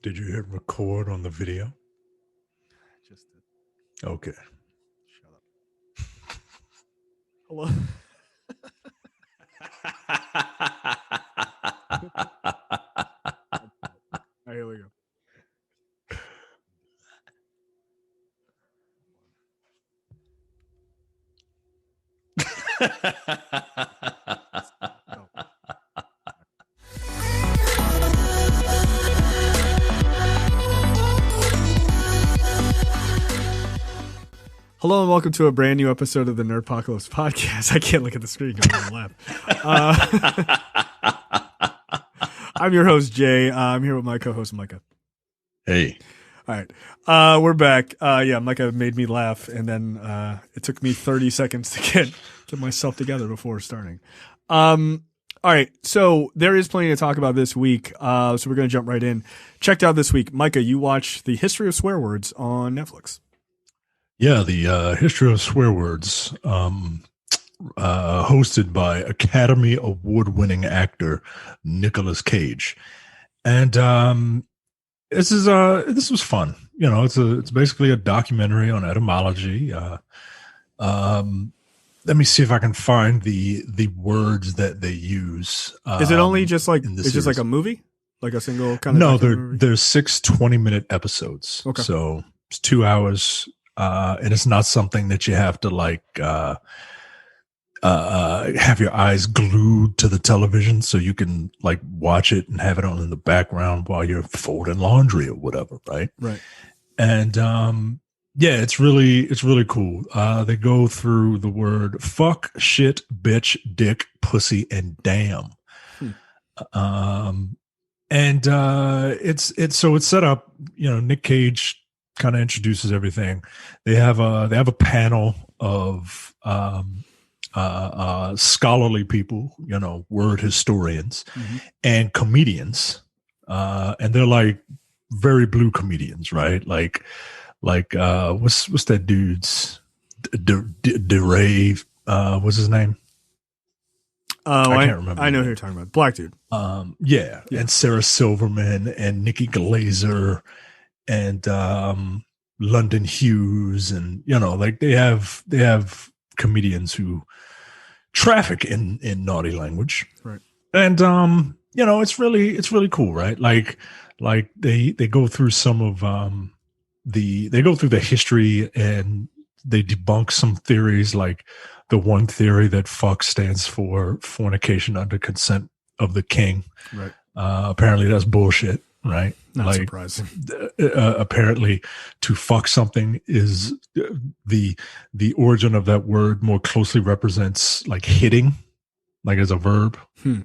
Did you hit record on the video? Just did. Okay. Shut up. Hello. All right, here we go. Go. Hello and welcome to a brand new episode of the Nerdpocalypse podcast. I can't look at the screen because I'm going to laugh. I'm your host, Jay. I'm here with my co-host, Micah. Hey. All right. We're back. Yeah, Micah made me laugh, and then it took me 30 seconds to get myself together before starting. All right. So there is plenty to talk about this week. So we're going to jump right in. Checked out this week. Micah, you watched The History of Swear Words on Netflix. Yeah, the History of Swear Words, hosted by Academy Award-winning actor Nicolas Cage, and this was fun. You know, it's basically a documentary on etymology. Let me see if I can find the words that they use. Is it only just like it's just like a movie, like a single kind of? No, there's 6 20-minute episodes. Okay. So it's 2 hours. And it's not something that you have to like have your eyes glued to the television, so you can like watch it and have it on in the background while you're folding laundry or whatever, right? Right. And yeah, it's really cool. They go through the word fuck, shit, bitch, dick, pussy, and damn. And it's set up. You know, Nick Cage kind of introduces everything. They have a panel of scholarly people, you know, word historians and comedians, and they're like very blue comedians, right? Like what's that dude's DeRay? What's his name? Oh, I can't remember. I know who you're talking about. Black dude. Yeah, and Sarah Silverman and Nikki Glazer and London Hughes, and you know, like they have comedians who traffic in naughty language, right? And you know, it's really cool, right? Like they go through some of they go through the history and they debunk some theories, like the one theory that fuck stands for fornication under consent of the king. Right. Apparently that's bullshit. Right. Not surprising. Apparently to fuck something is the origin of that word more closely represents like hitting, like as a verb.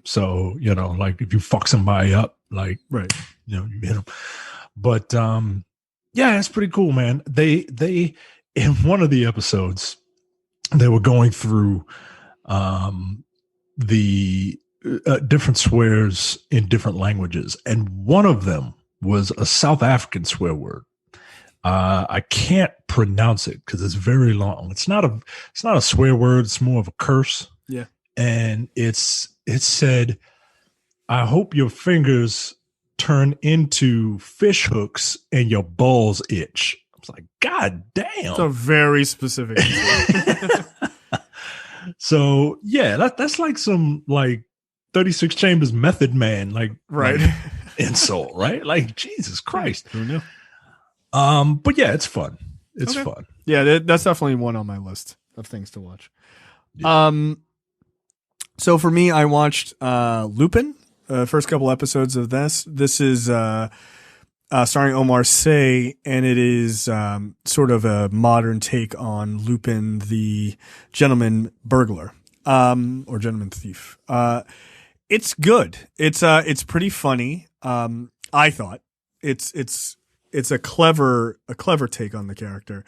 So, you know, like if you fuck somebody up, like, right, you know, you hit them. But yeah, it's pretty cool, man. They in one of the episodes, they were going through the different swears in different languages, and one of them was a South African swear word. I can't pronounce it because it's very long. It's not a swear word. It's more of a curse. Yeah, and it said, "I hope your fingers turn into fish hooks and your balls itch." I was like, God damn! It's a very specific. So yeah, that's like some like 36 Chambers Method Man, like, right, like insult, right? Like, Jesus Christ. Who knew? But yeah, it's fun. It's fun. Yeah, that's definitely one on my list of things to watch. Yeah. So for me, I watched Lupin, first couple episodes of this. This is starring Omar Sy, and it is sort of a modern take on Lupin, the gentleman burglar, or gentleman thief. It's good. It's pretty funny. I thought it's a clever take on the character.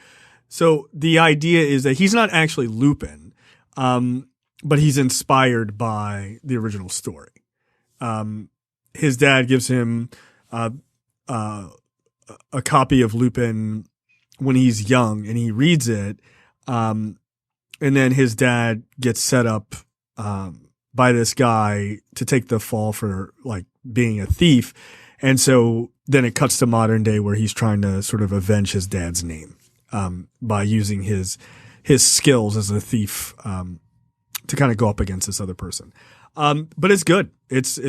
So the idea is that he's not actually Lupin, but he's inspired by the original story. His dad gives him a copy of Lupin when he's young, and he reads it. And then his dad gets set up by this guy to take the fall for like being a thief. And so then it cuts to modern day where he's trying to sort of avenge his dad's name, by using his skills as a thief, to kind of go up against this other person. But it's good. It's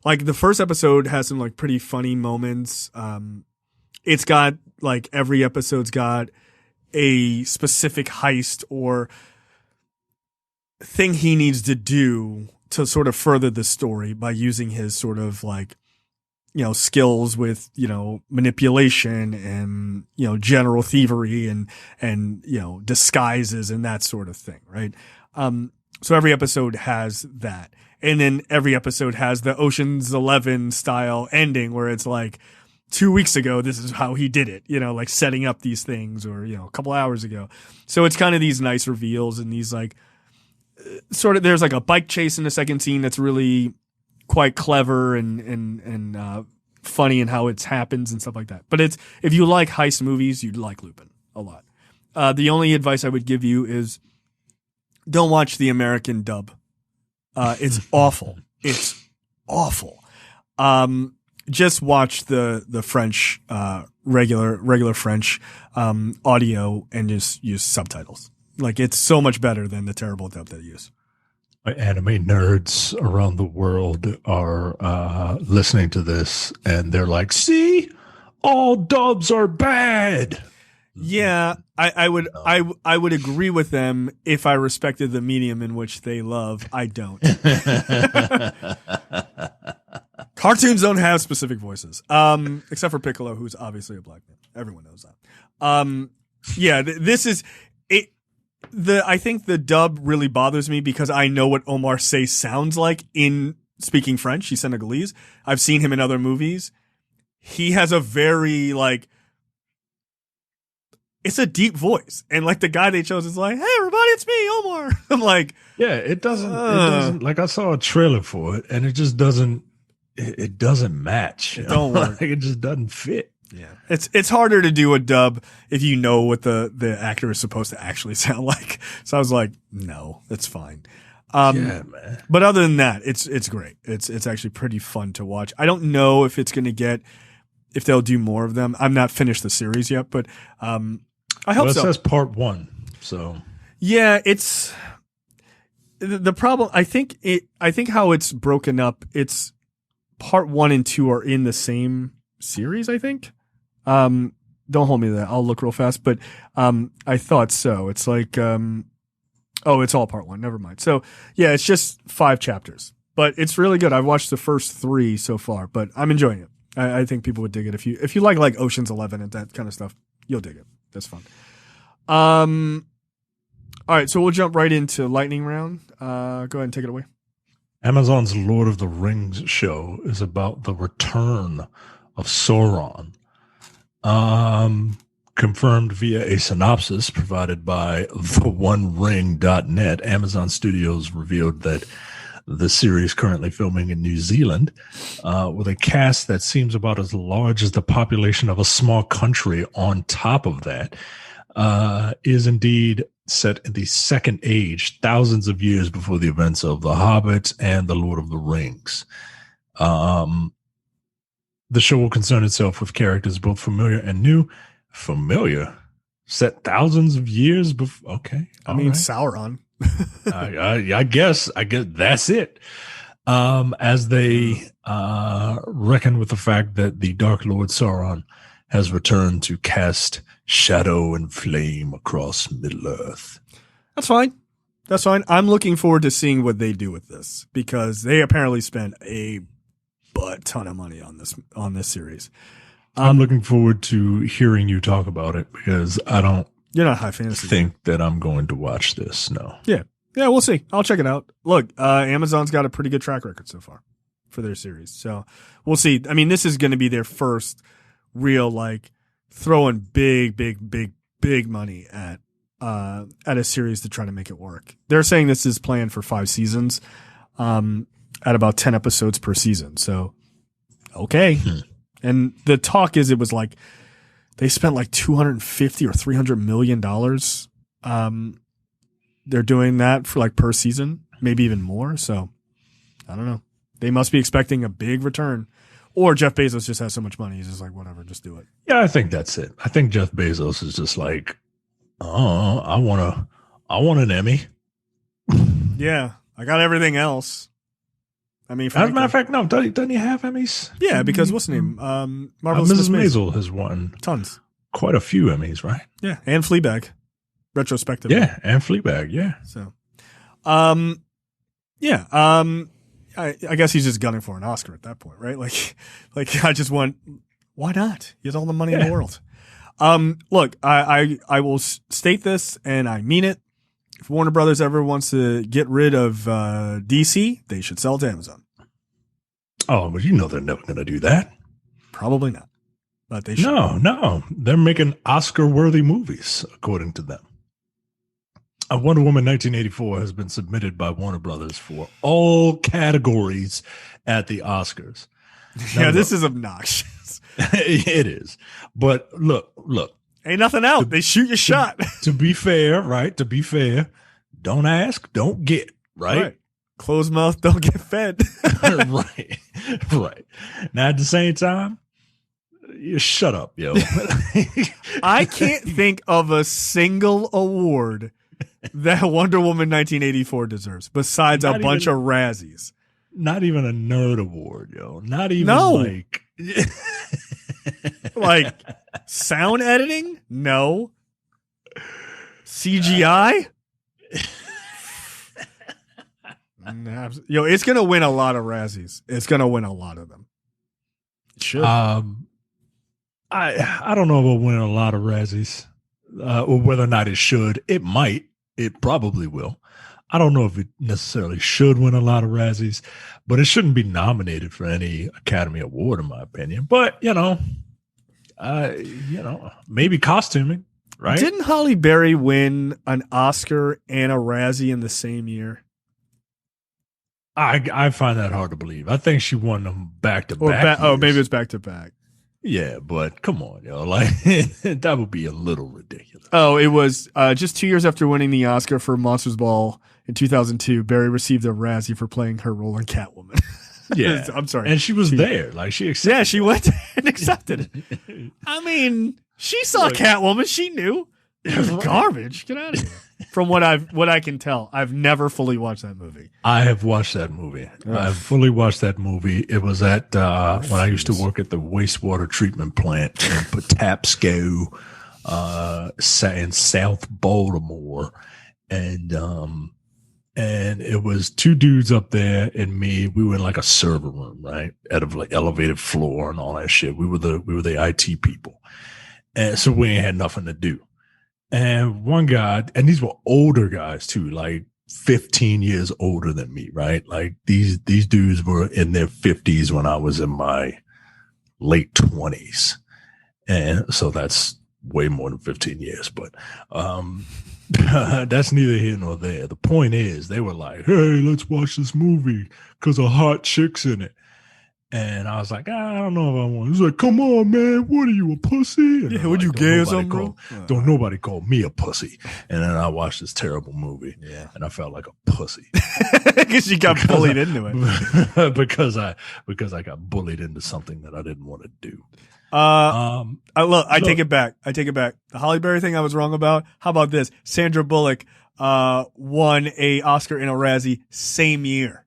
like the first episode has some like pretty funny moments. It's got like every episode's got a specific heist or thing he needs to do to sort of further the story by using his sort of like, skills with, manipulation and, general thievery and, disguises and that sort of thing. Right. So every episode has that. And then every episode has the Ocean's 11 style ending where it's like 2 weeks ago, this is how he did it, like setting up these things or, a couple hours ago. So it's kind of these nice reveals and these like sort of, there's like a bike chase in the second scene that's really quite clever and funny in how it happens and stuff like that. But if you like heist movies, you'd like Lupin a lot. The only advice I would give you is don't watch the American dub. It's awful. It's awful. Just watch the French, regular French, audio and just use subtitles. Like it's so much better than the terrible dub that they use. Anime nerds around the world are listening to this and they're like, see, all dubs are bad. Yeah, I would agree with them if I respected the medium in which they love. I don't. Cartoons don't have specific voices, except for Piccolo, who's obviously a black man. Everyone knows that. Yeah, this is it. I think the dub really bothers me because I know what Omar Sy sounds like in speaking French. He's Senegalese. I've seen him in other movies. He has a very like. It's a deep voice. And like the guy they chose is like, hey, everybody, it's me, Omar. I'm like, yeah, it doesn't like I saw a trailer for it and it just doesn't match. It don't work. Like, it just doesn't fit. Yeah. It's harder to do a dub if you know what the actor is supposed to actually sound like. So I was like, no, that's fine. Yeah, man. But other than that, it's great. It's actually pretty fun to watch. I don't know if it's going to if they'll do more of them. I'm not finished the series yet, but, I hope so. It says part 1, so yeah, it's the problem. I think how it's broken up. It's part 1 and 2 are in the same series. I think. Don't hold me to that. I'll look real fast, but I thought so. It's like it's all part 1. Never mind. So yeah, it's just 5 chapters, but it's really good. I've watched the first 3 so far, but I'm enjoying it. I think people would dig it if you like Ocean's 11 and that kind of stuff. You'll dig it. That's fun. All right, so we'll jump right into lightning round. Go ahead and take it away. Amazon's Lord of the Rings show is about the return of Sauron. Confirmed via a synopsis provided by theonering.net, Amazon Studios revealed that the series currently filming in New Zealand, with a cast that seems about as large as the population of a small country on top of that, is indeed set in the Second Age, thousands of years before the events of The Hobbit and The Lord of the Rings. The show will concern itself with characters both familiar and new. Familiar? Set thousands of years before? Okay. I mean, right. Sauron. I guess that's it. As they reckon with the fact that the Dark Lord Sauron has returned to cast shadow and flame across Middle-earth. That's fine. I'm looking forward to seeing what they do with this because they apparently spent a butt ton of money on this series. I'm looking forward to hearing you talk about it because You're not high fantasy. Think that I'm going to watch this. No. Yeah, we'll see. I'll check it out. Look, Amazon's got a pretty good track record so far for their series, so we'll see. I mean, this is going to be their first real like throwing big money at a series to try to make it work. They're saying this is planned for 5 seasons, at about 10 episodes per season. So, okay. And the talk is it was like they spent like $250 or $300 million. They're doing that for like per season, maybe even more. So I don't know. They must be expecting a big return. Or Jeff Bezos just has so much money, he's just like, whatever, just do it. Yeah, I think that's it. I think Jeff Bezos is just like, oh, I want an Emmy. Yeah, I got everything else. I mean, as a matter of fact, no, doesn't he have Emmys? Yeah, because what's the name? Marvelous Mrs. Maisel has won tons, quite a few Emmys, right? Yeah, and Fleabag, retrospectively. Yeah, and Fleabag, yeah. So, yeah, I guess he's just gunning for an Oscar at that point, right? Like I just want, why not? He has all the money in the world. Look, I will state this, and I mean it. If Warner Brothers ever wants to get rid of DC, they should sell to Amazon. Oh, but you know they're never going to do that. Probably not. But they should. No. They're making Oscar-worthy movies, according to them. Wonder Woman 1984 has been submitted by Warner Brothers for all categories at the Oscars. Yeah, this is obnoxious. It is. But look. Ain't nothing out. They shoot your shot. To be fair, right? To be fair, don't ask, don't get, right? Closed mouth, don't get fed. Right. Now, at the same time, you shut up, yo. I can't think of a single award that Wonder Woman 1984 deserves, besides a bunch of Razzies. Not even a nerd award, yo. Not even like... Like sound editing? No. CGI? Yo, it's gonna win a lot of Razzies. It's gonna win a lot of them. It should. I don't know if it'll win a lot of Razzies, or whether or not it should. It might. It probably will. I don't know if it necessarily should win a lot of Razzies, but it shouldn't be nominated for any Academy Award, in my opinion. But maybe costuming, right? Didn't Halle Berry win an Oscar and a Razzie in the same year? I find that hard to believe. I think she won them back to back. Maybe it's back to back. Yeah, but come on, yo, like that would be a little ridiculous. Oh, it was just 2 years after winning the Oscar for Monsters Ball in 2002. Barry received a Razzie for playing her role in Catwoman. Yeah, I'm sorry, and she was there, like she accepted. Yeah, she went and accepted it. I mean, she saw Catwoman. She knew it was garbage. Get out of here. From what I can tell, I've never fully watched that movie. I have watched that movie. I've fully watched that movie. It was at when I used to work at the wastewater treatment plant in Patapsco, in South Baltimore, and it was two dudes up there and me. We were in like a server room, right, at a like elevated floor and all that shit. We were the IT people, and so we ain't had nothing to do. And one guy, and these were older guys too, like 15 years older than me, right? Like these dudes were in their 50s when I was in my late 20s. And so that's way more than 15 years, but that's neither here nor there. The point is, they were like, hey, let's watch this movie because a hot chick's in it. And I was like, I don't know if I want. He's like, come on, man. What are you, a pussy? And would you gay or something, bro? Don't nobody call me a pussy. And then I watched this terrible movie, and I felt like a pussy because you got bullied into it. because I got bullied into something that I didn't want to do. I take it back. The Halle Berry thing I was wrong about. How about this? Sandra Bullock won a Oscar and a Razzie same year.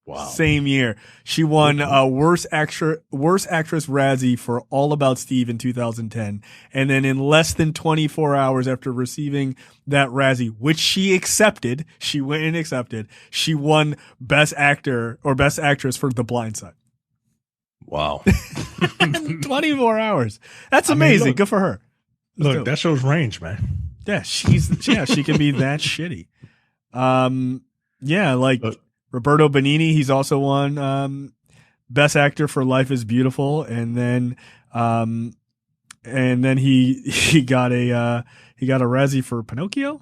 Wow. Same year. She won worst actress Razzie for All About Steve in 2010. And then in less than 24 hours after receiving that Razzie, which she accepted, she went and accepted, she won Best Actor or Best Actress for The Blind Side. Wow. 24 hours. That's amazing. Look, good for her. Look, that shows range, man. Yeah, she can be that shitty. Roberto Benigni, he's also won Best Actor for Life is Beautiful, and then he got a Razzie for Pinocchio.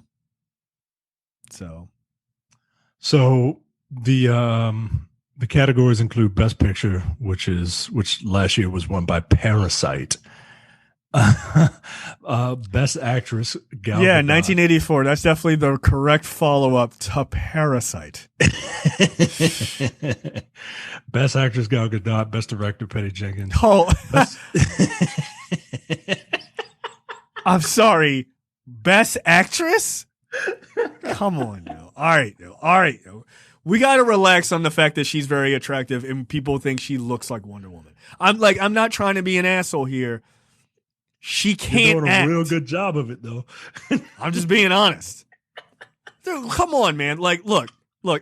So the categories include Best Picture, which last year was won by Parasite, Best actress, Gal Yeah, Gadot. 1984. That's definitely the correct follow-up to Parasite. Best actress, Gal Gadot. Best director, Patty Jenkins. Oh, Best. I'm sorry. Best actress? Come on, yo. All right, yo. All right, yo. We got to relax on the fact that she's very attractive and people think she looks like Wonder Woman. I'm not trying to be an asshole here. She can't You're doing a act. real good job of it, though. I'm just being honest. Dude, come on, man. Like, look,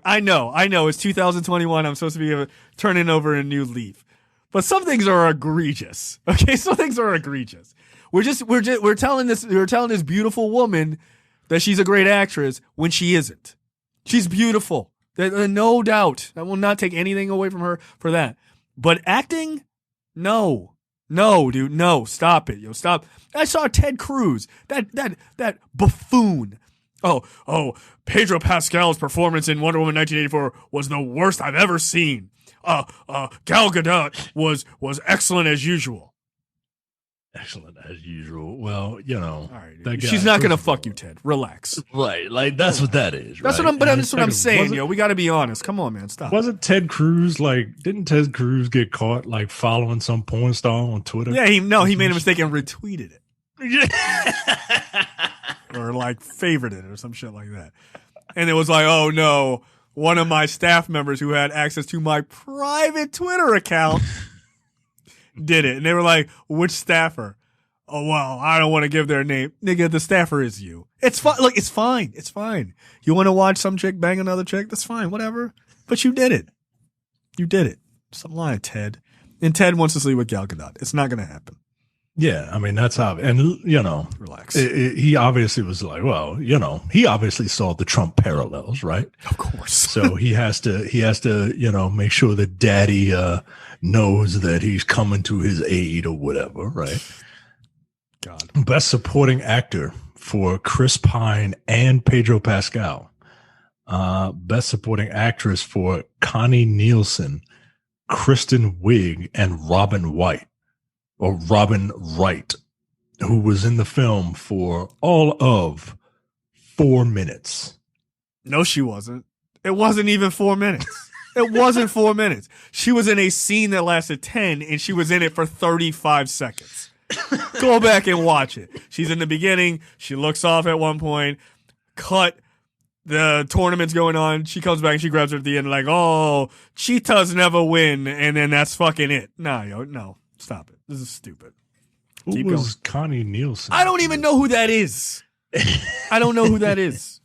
I know it's 2021. I'm supposed to be turning over a new leaf. But some things are egregious. Okay, some things are egregious. We're telling this beautiful woman that she's a great actress when she isn't. She's beautiful. No doubt. I will not take anything away from her for that. But acting? No. No, dude, no. Stop it, yo. Stop. I saw Ted Cruz. That buffoon. Oh, Pedro Pascal's performance in Wonder Woman 1984 was the worst I've ever seen. Gal Gadot was excellent as usual. Excellent as usual. Well, you know, all right, she's not gonna fuck you, Ted. Relax. Right, like that's what that is. That's right? that's what I'm saying. Yo, we got to be honest. Come on, man. Stop. Wasn't Ted Cruz didn't Ted Cruz get caught like following some porn star on Twitter? Yeah, he made a mistake and retweeted it. Or like favored it or some shit like that. And it was like, oh no, one of my staff members who had access to my private Twitter account did it. And they were like, which staffer? Oh, well, I don't want to give their name. Nigga, the staffer is you. It's fine. Look, it's fine. It's fine. You want to watch some chick bang another chick? That's fine. Whatever. But you did it. You did it. Stop lying, Ted. And Ted wants to sleep with Gal Gadot. It's not going to happen. Yeah, I mean, that's how, and, you know, relax. He obviously was like, well, you know, he obviously saw the Trump parallels, right? Of course. So he has to, you know, make sure that daddy knows that he's coming to his aid or whatever, right? God. Best supporting actor for Chris Pine and Pedro Pascal. Best supporting actress for Connie Nielsen, Kristen Wiig, and Robin Wright, who was in the film for all of 4 minutes. No, she wasn't. It wasn't even 4 minutes. It wasn't 4 minutes. She was in a scene that lasted 10, and she was in it for 35 seconds. Go back and watch it. She's in the beginning. She looks off at one point. Cut. The tournament's going on. She comes back and she grabs her at the end like, oh, cheetahs never win. And then that's fucking it. Nah, yo, no. Stop it. This is stupid. Who was Connie Nielsen? I don't even know who that is. I don't know who that is.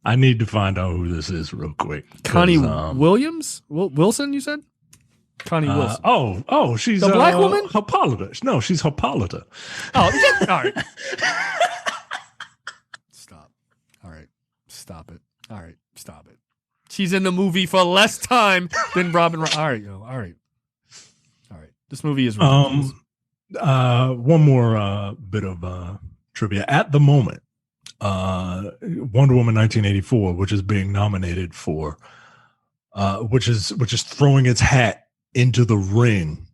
I need to find out who this is real quick. Connie Williams? Wilson, you said? Connie Wilson. She's the black woman? Hippolyta. No, she's Hippolyta. Oh, all right. Stop. All right. Stop it. All right. Stop it. She's in the movie for less time than Robin. All right, yo. All right. All right. This movie is ridiculous. One more bit of trivia. At the moment, Wonder Woman 1984, which is being nominated for, which is throwing its hat into the ring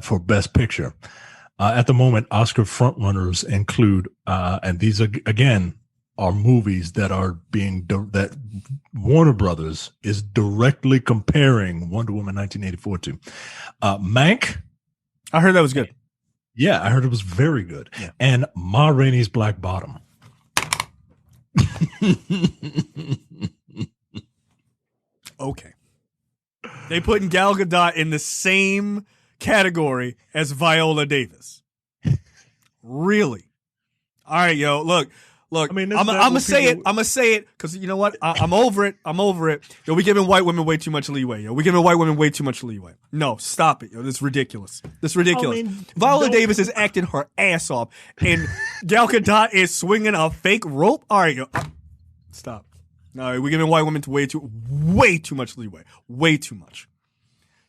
for Best Picture. At the moment, Oscar frontrunners include, and these again are movies that are that Warner Brothers is directly comparing Wonder Woman 1984 to. Mank. I heard that was good. Yeah, I heard it was very good. Yeah. And Ma Rainey's Black Bottom. Okay. They put Gal Gadot in the same category as Viola Davis. Really? All right, yo. Look. I mean, I'm gonna say it. I'm gonna say it because you know what? I'm over it. I'm over it. Yo, we giving white women way too much leeway. Yo, we giving white women way too much leeway. No, stop it. Yo, this is ridiculous. This is ridiculous. I mean, Viola Davis is acting her ass off, and Gal Gadot is swinging a fake rope. All right, yo, stop. No, we're giving white women way too much leeway. Way too much.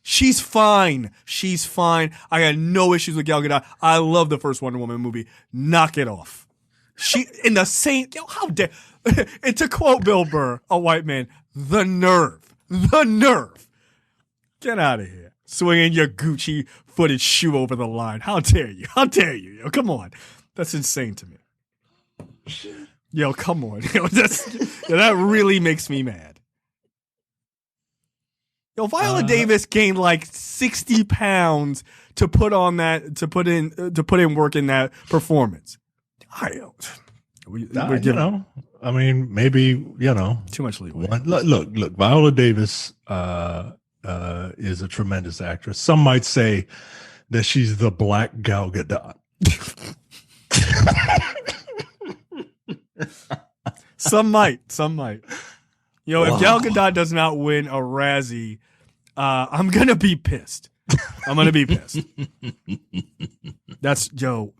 She's fine. She's fine. I got no issues with Gal Gadot. I love the first Wonder Woman movie. Knock it off. She in the same. Yo, how dare? And to quote Bill Burr, a white man, the nerve. Get out of here. swinging your Gucci footed shoe over the line. How dare you? How dare you? Yo, come on. That's insane to me. Yo, come on. Yo, that really makes me mad. Yo, Viola Davis gained like 60 pounds to put in work in that performance. I mean, maybe, too much leeway. Look, Viola Davis is a tremendous actress. Some might say that she's the Black Gal Gadot. Some might. If Gal Gadot does not win a Razzie, I'm gonna be pissed. That's Joe.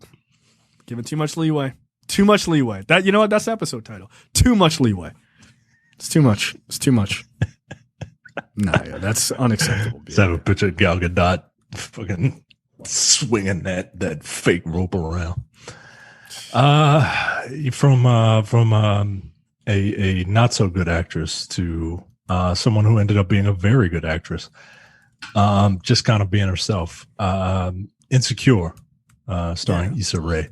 Giving too much leeway. Too much leeway. That, you know what? That's the episode title. Too much leeway. It's too much. Nah, that's unacceptable. Just have a picture of Gal Gadot fucking swinging that fake rope around. From a not so good actress to someone who ended up being a very good actress, just kind of being herself. Insecure, starring Issa Rae,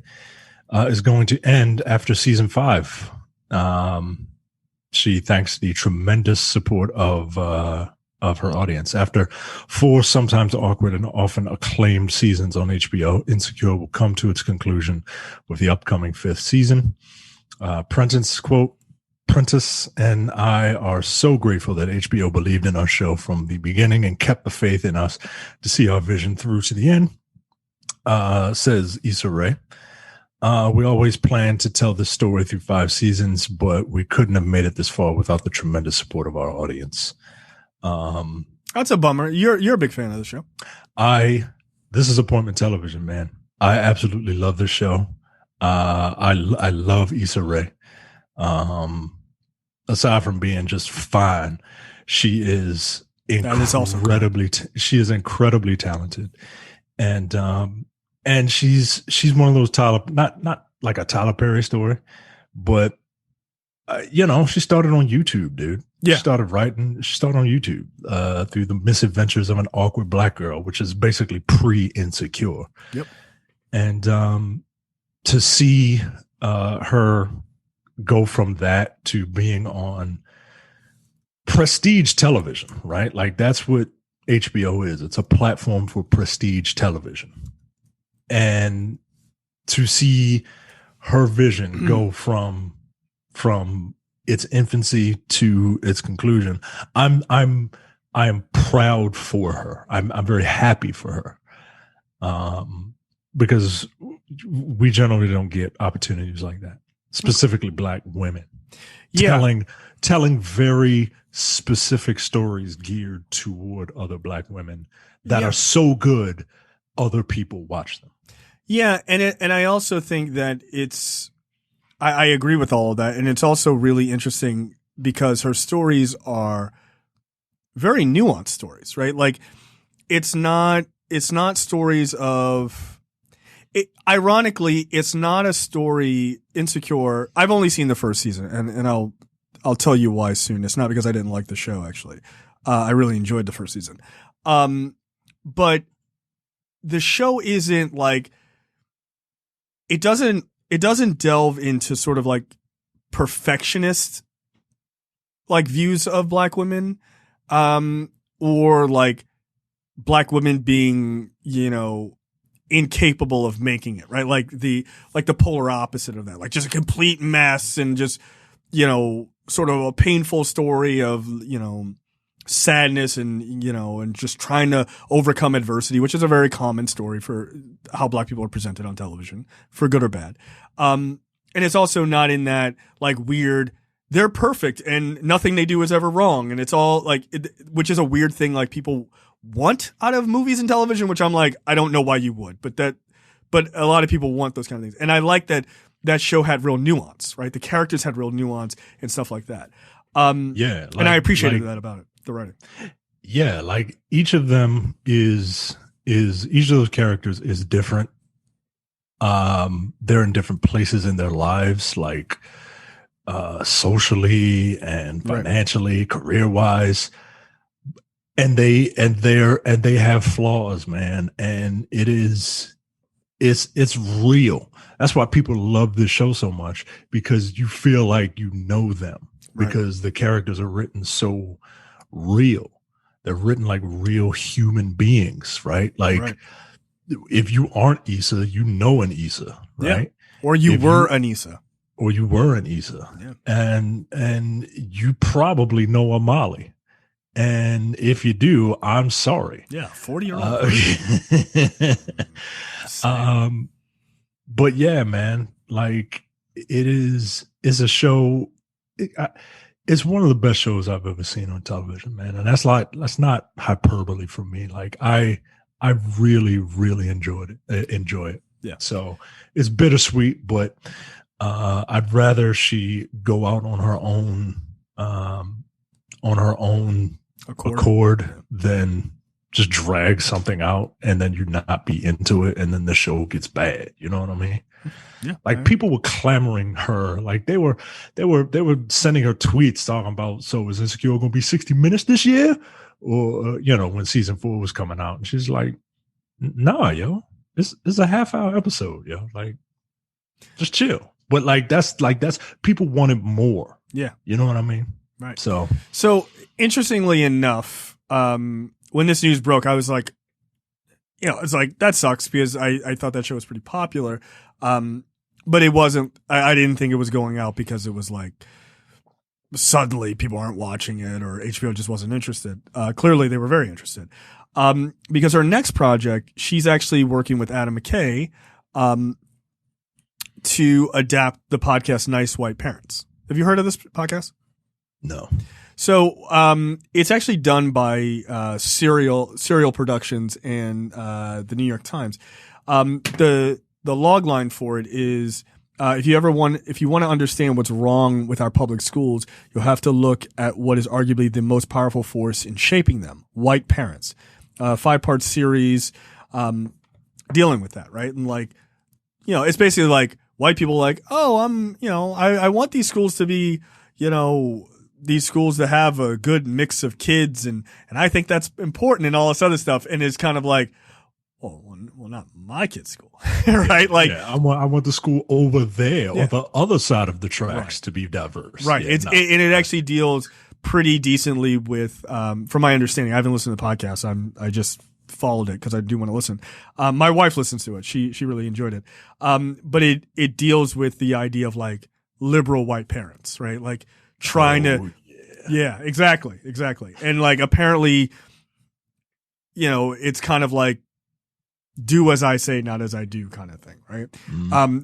is going to end after season 5. She thanks the tremendous support of her audience. After 4 sometimes awkward and often acclaimed seasons on HBO, Insecure will come to its conclusion with the upcoming 5th season. Prentice, quote, "Prentice and I are so grateful that HBO believed in our show from the beginning and kept the faith in us to see our vision through to the end," says Issa Rae. We always planned to tell this story through 5 seasons, but we couldn't have made it this far without the tremendous support of our audience. That's a bummer. You're a big fan of the show. This is appointment television, man. I absolutely love this show. I love Issa Rae. Aside from being just fine, she is incredibly talented, and she's one of those not like a Tyler Perry story, but she started on YouTube, dude. Yeah. She started on YouTube through the misadventures of an awkward Black girl, which is basically pre-Insecure. Yep. And to see her go from that to being on prestige television, right? Like, that's what HBO is. It's a platform for prestige television. And to see her vision go from its infancy to its conclusion, I am proud for her. I'm very happy for her. Because we generally don't get opportunities like that, specifically Black women telling very specific stories geared toward other Black women that are so good other people watch them. Yeah, and I also think that I agree with all of that, and it's also really interesting because her stories are very nuanced stories, right? Like, it's not stories of ironically, it's not a story. Insecure. I've only seen the first season, and I'll tell you why soon. It's not because I didn't like the show. Actually, I really enjoyed the first season. But the show isn't like, it doesn't delve into sort of like perfectionist like views of Black women, or like Black women being, incapable of making it, right? Like the polar opposite of that, like just a complete mess and just, sort of a painful story of, sadness and just trying to overcome adversity, which is a very common story for how Black people are presented on television, for good or bad. And it's also not in that like weird, they're perfect and nothing they do is ever wrong. And it's all like, which is a weird thing like people want out of movies and television, which I'm like, I don't know why you would, but a lot of people want those kind of things. And I like that show had real nuance, right? The characters had real nuance and stuff like that. And I appreciated that about it, the writing. Yeah. Like each of them each of those characters is different. They're in different places in their lives, like, socially and financially, career wise. they have flaws, man, and it's real. That's why people love this show so much, because you feel like you know them, because the characters are written so real. They're written like real human beings, right? Like if you aren't Issa, you know an Issa, right? Or you were an Issa. Or you were an Issa. Yeah. And you probably know a Molly. And if you do, I'm sorry. Yeah, 40-year-old. But yeah, man, like it's a show. It's one of the best shows I've ever seen on television, man. And that's not hyperbole for me. Like I really, really enjoy it. Yeah. So it's bittersweet, but I'd rather she go out on her own accord than just drag something out and then you not be into it and then the show gets bad. You know what I mean? Yeah. Like people were clamoring her, like they were sending her tweets talking about, so is Insecure going to be 60 minutes this year? Or when season 4 was coming out, and she's like, nah, yo, this is a half-hour episode, yo. Like, just chill. But that's people wanted more. Yeah. You know what I mean? Right. So interestingly enough, when this news broke, I was like, it's like, that sucks, because I thought that show was pretty popular. But it wasn't, I didn't think it was going out because it was like, suddenly people aren't watching it or HBO just wasn't interested. Clearly they were very interested. Because her next project, she's actually working with Adam McKay, to adapt the podcast Nice White Parents. Have you heard of this podcast? No. So, it's actually done by, Serial Productions and, the New York Times. The log line for it is, if you want to understand what's wrong with our public schools, you'll have to look at what is arguably the most powerful force in shaping them: white parents. 5-part series, dealing with that, right? And like, it's basically like white people like, oh, I want these schools to be, these schools to have a good mix of kids, and I think that's important and all this other stuff. And it's kind of like, well, not my kid's school, right? Like, I want the school over there, or the other side of the tracks to be diverse, right? Yeah, it actually deals pretty decently with, from my understanding. I haven't listened to the podcast. I just followed it because I do want to listen. My wife listens to it. She really enjoyed it. But it deals with the idea of like liberal white parents, right? Like trying to, yeah, exactly. And like, apparently, it's kind of like, do as I say, not as I do kind of thing, right?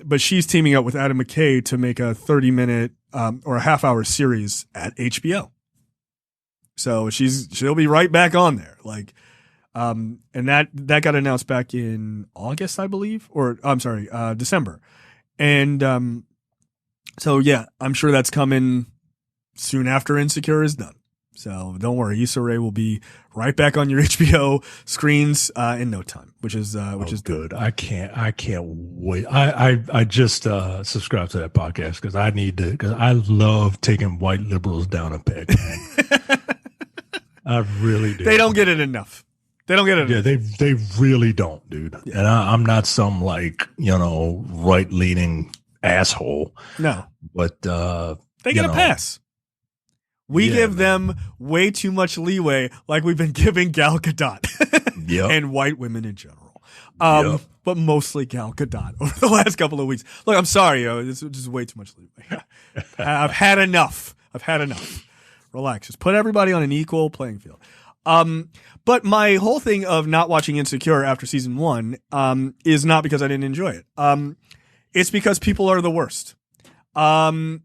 But she's teaming up with Adam McKay to make a 30-minute or a half-hour series at HBO. So she'll be right back on there. Like, and that got announced back in August, I believe, or I'm sorry, December. And so yeah, I'm sure that's coming soon after Insecure is done. So don't worry, Issa Rae will be right back on your HBO screens in no time, which is good. I can't wait. I just subscribed to that podcast because I love taking white liberals down a peg. I really do. They don't get it enough. Yeah, they really don't, dude. Yeah. And I'm not some right leaning asshole. No, but they get a pass. We give them way too much leeway, like we've been giving Gal Gadot and white women in general. But mostly Gal Gadot over the last couple of weeks. Look, I'm sorry, this is just way too much leeway. I've had enough. Relax. Just put everybody on an equal playing field. But my whole thing of not watching Insecure after season 1 is not because I didn't enjoy it. It's because people are the worst. I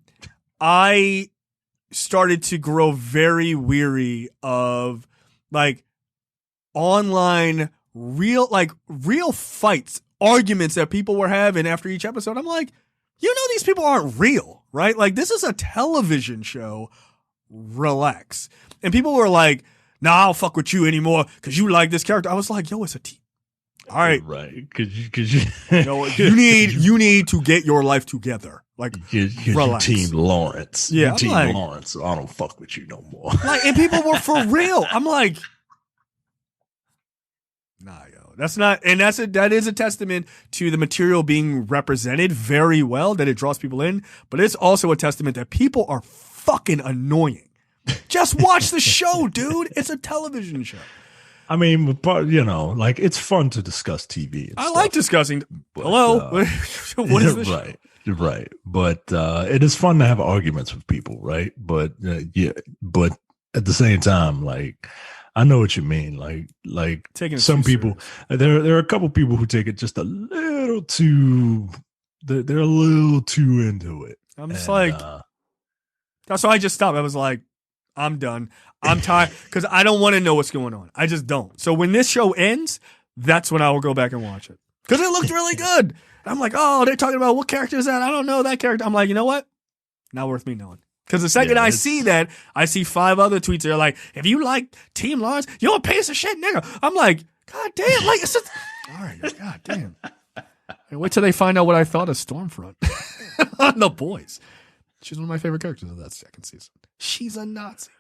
started to grow very weary of like online real fights, arguments that people were having after each episode. I'm like, these people aren't real, right? Like, this is a television show. Relax. And people were like, nah, I'll fuck with you anymore because you like this character. I was like, yo, it's a team. All right. Right. Cause you you need to get your life together. Like, relax. Team Lawrence. Yeah. Team Lawrence. So I don't fuck with you no more. Like, and people were for real. I'm like, Nah, yo, that's not, and that is a testament to the material being represented very well, that it draws people in. But it's also a testament that people are fucking annoying. Just watch the show, dude. It's a television show. I mean, but like it's fun to discuss TV. I like discussing. But, hello, what is this? Right, right. But it is fun to have arguments with people, right? But but at the same time, like. I know what you mean. Like taking some people, there are a couple people who take it just a little too. They're a little too into it. I'm just that's why I just stopped. I was like, I'm done. I'm tired because I don't want to know what's going on. I just don't. So when this show ends, that's when I will go back and watch it because it looked really good. I'm like, oh, they're talking about what character is that? I don't know that character. I'm like, you know what? Not worth me knowing. Because the second I see that, I see 5 other tweets that are like, if you like Team Lawrence, you're a piece of shit, nigga. I'm like, God damn. Like, it's just, all right, God damn. And wait till they find out what I thought of Stormfront on The Boys. She's one of my favorite characters of that second season. She's a Nazi.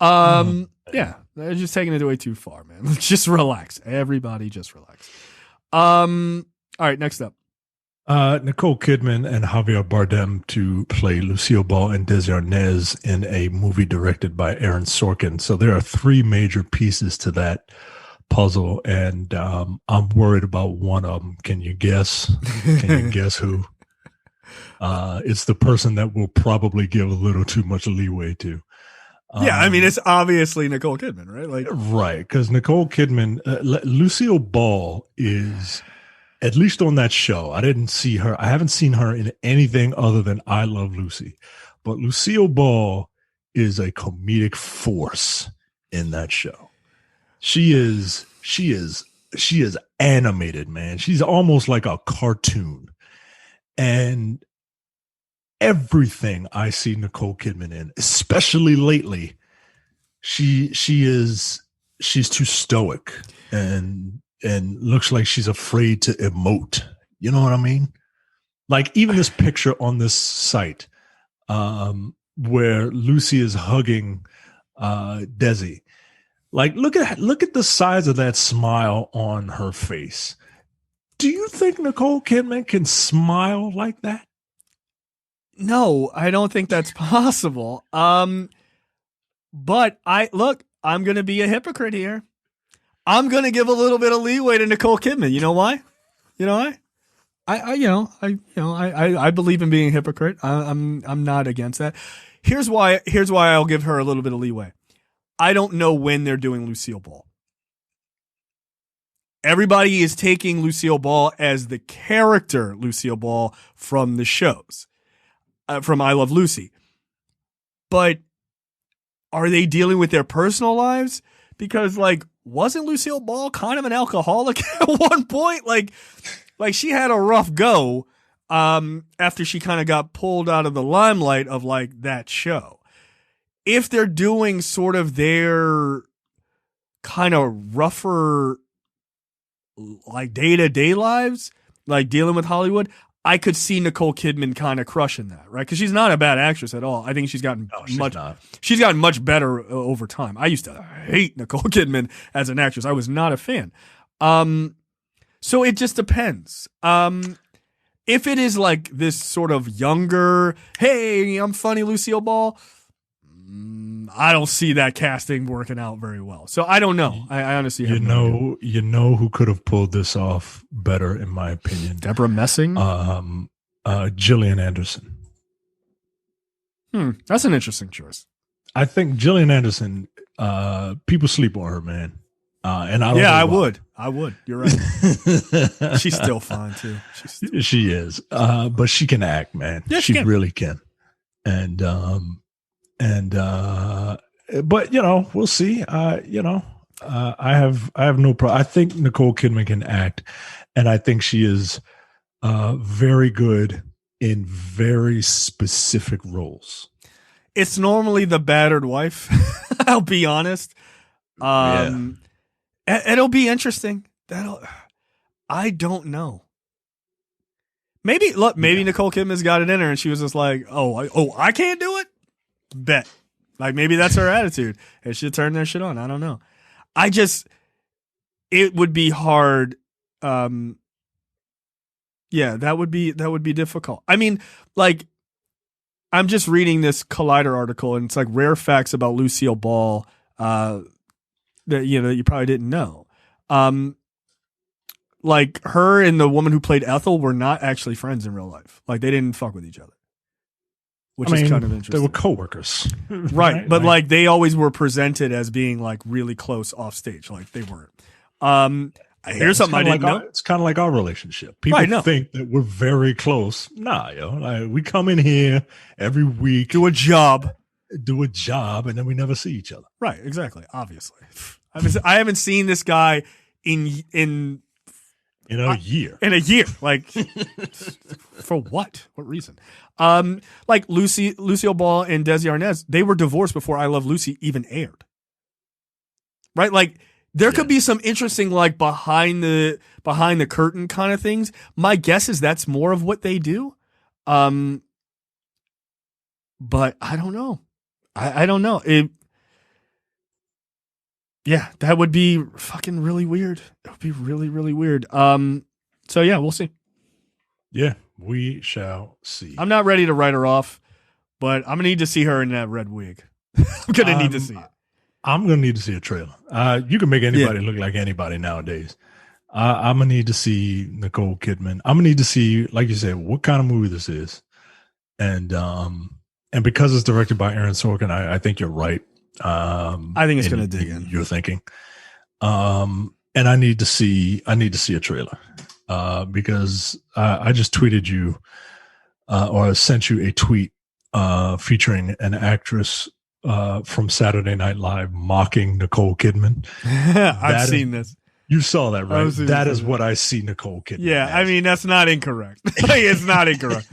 Yeah, they're just taking it way too far, man. Just relax. Everybody just relax. All right, next up. Nicole Kidman and Javier Bardem to play Lucille Ball and Desi Arnaz in a movie directed by Aaron Sorkin. So there are 3 major pieces to that puzzle, and I'm worried about one of them. Can you guess? Can you guess who? It's the person that will probably give a little too much leeway to. Yeah, I mean, it's obviously Nicole Kidman, right? Like, right, because Nicole Kidman, Lucille Ball is... At least on that show, I didn't see her. I haven't seen her in anything other than I Love Lucy. But Lucille Ball is a comedic force in that show. She is animated, man. She's almost like a cartoon. And everything I see Nicole Kidman in, especially lately, she's too stoic and looks like she's afraid to emote. You know what I mean? Like even this picture on this site where Lucy is hugging Desi. Like look at the size of that smile on her face. Do you think Nicole Kidman can smile like that? No, I don't think that's possible. But I'm going to be a hypocrite here. I'm going to give a little bit of leeway to Nicole Kidman. You know why? I believe in being a hypocrite. I'm not against that. Here's why I'll give her a little bit of leeway. I don't know when they're doing Lucille Ball. Everybody is taking Lucille Ball as the character Lucille Ball from the shows, from I Love Lucy. But are they dealing with their personal lives? Because wasn't Lucille Ball kind of an alcoholic at one point? Like she had a rough go after she kind of got pulled out of the limelight of that show. If they're doing sort of their kind of rougher day-to-day lives, like dealing with Hollywood, I could see Nicole Kidman kind of crushing that, right? Because she's not a bad actress at all. I think she's gotten she's gotten much better over time. I used to hate Nicole Kidman as an actress. I was not a fan. So it just depends. If it is like this sort of younger, hey, I'm funny Lucille Ball, I don't see that casting working out very well. So I don't know. I honestly have no idea. You know who could have pulled this off better, in my opinion? Deborah Messing? Jillian Anderson. That's an interesting choice. I think Jillian Anderson, people sleep on her, man. And I don't know I why. I would. You're right. She's still fine too. She is. But she can act, man. Yeah, she really can. But we'll see. I have no problem. I think Nicole Kidman can act, and I think she is very good in very specific roles. It's normally the battered wife. I'll be honest. It'll be interesting. I don't know. Maybe Nicole Kidman's got it in her, and she was just like, I can't do it. Bet. Like maybe that's her attitude. And she'll turn their shit on. I don't know. it would be hard. Yeah, that would be difficult. I mean, like, I'm just reading this Collider article, and it's like rare facts about Lucille Ball that you probably didn't know. Like, her and the woman who played Ethel were not actually friends in real life. Like, they didn't fuck with each other, which is kind of interesting. They were coworkers, right? But like, they always were presented as being like really close off stage. Like, they weren't. Here's something I didn't know. It's kind of like our relationship. People think that we're very close. Nah, like, we come in here every week, do a job, and then we never see each other. Right? Exactly. Obviously, I haven't seen this guy in a year. In a year, like, for what? What reason? Like Lucille Ball and Desi Arnaz, they were divorced before I Love Lucy even aired. Right? Like, there could be some interesting, like, behind the curtain kind of things. My guess is that's more of what they do. But I don't know. I don't know. That would be fucking really weird. It would be really, really weird. So yeah, we'll see. Yeah, we shall see. I'm not ready to write her off, but I'm gonna need to see her in that red wig. I'm gonna need to see it. I'm gonna need to see a trailer. You can make anybody look like anybody nowadays. I'm gonna need to see Nicole Kidman. I'm gonna need to see, like you said, what kind of movie this is, and because it's directed by Aaron Sorkin, I think you're right. I think it's gonna dig in. You're thinking, and I need to see a trailer, because I just tweeted you, or sent you a tweet featuring an actress from Saturday Night Live mocking Nicole Kidman. I've seen this. You saw that, right? That is what I see Nicole Kidman. Yeah, as. I mean, that's not incorrect. It's not incorrect.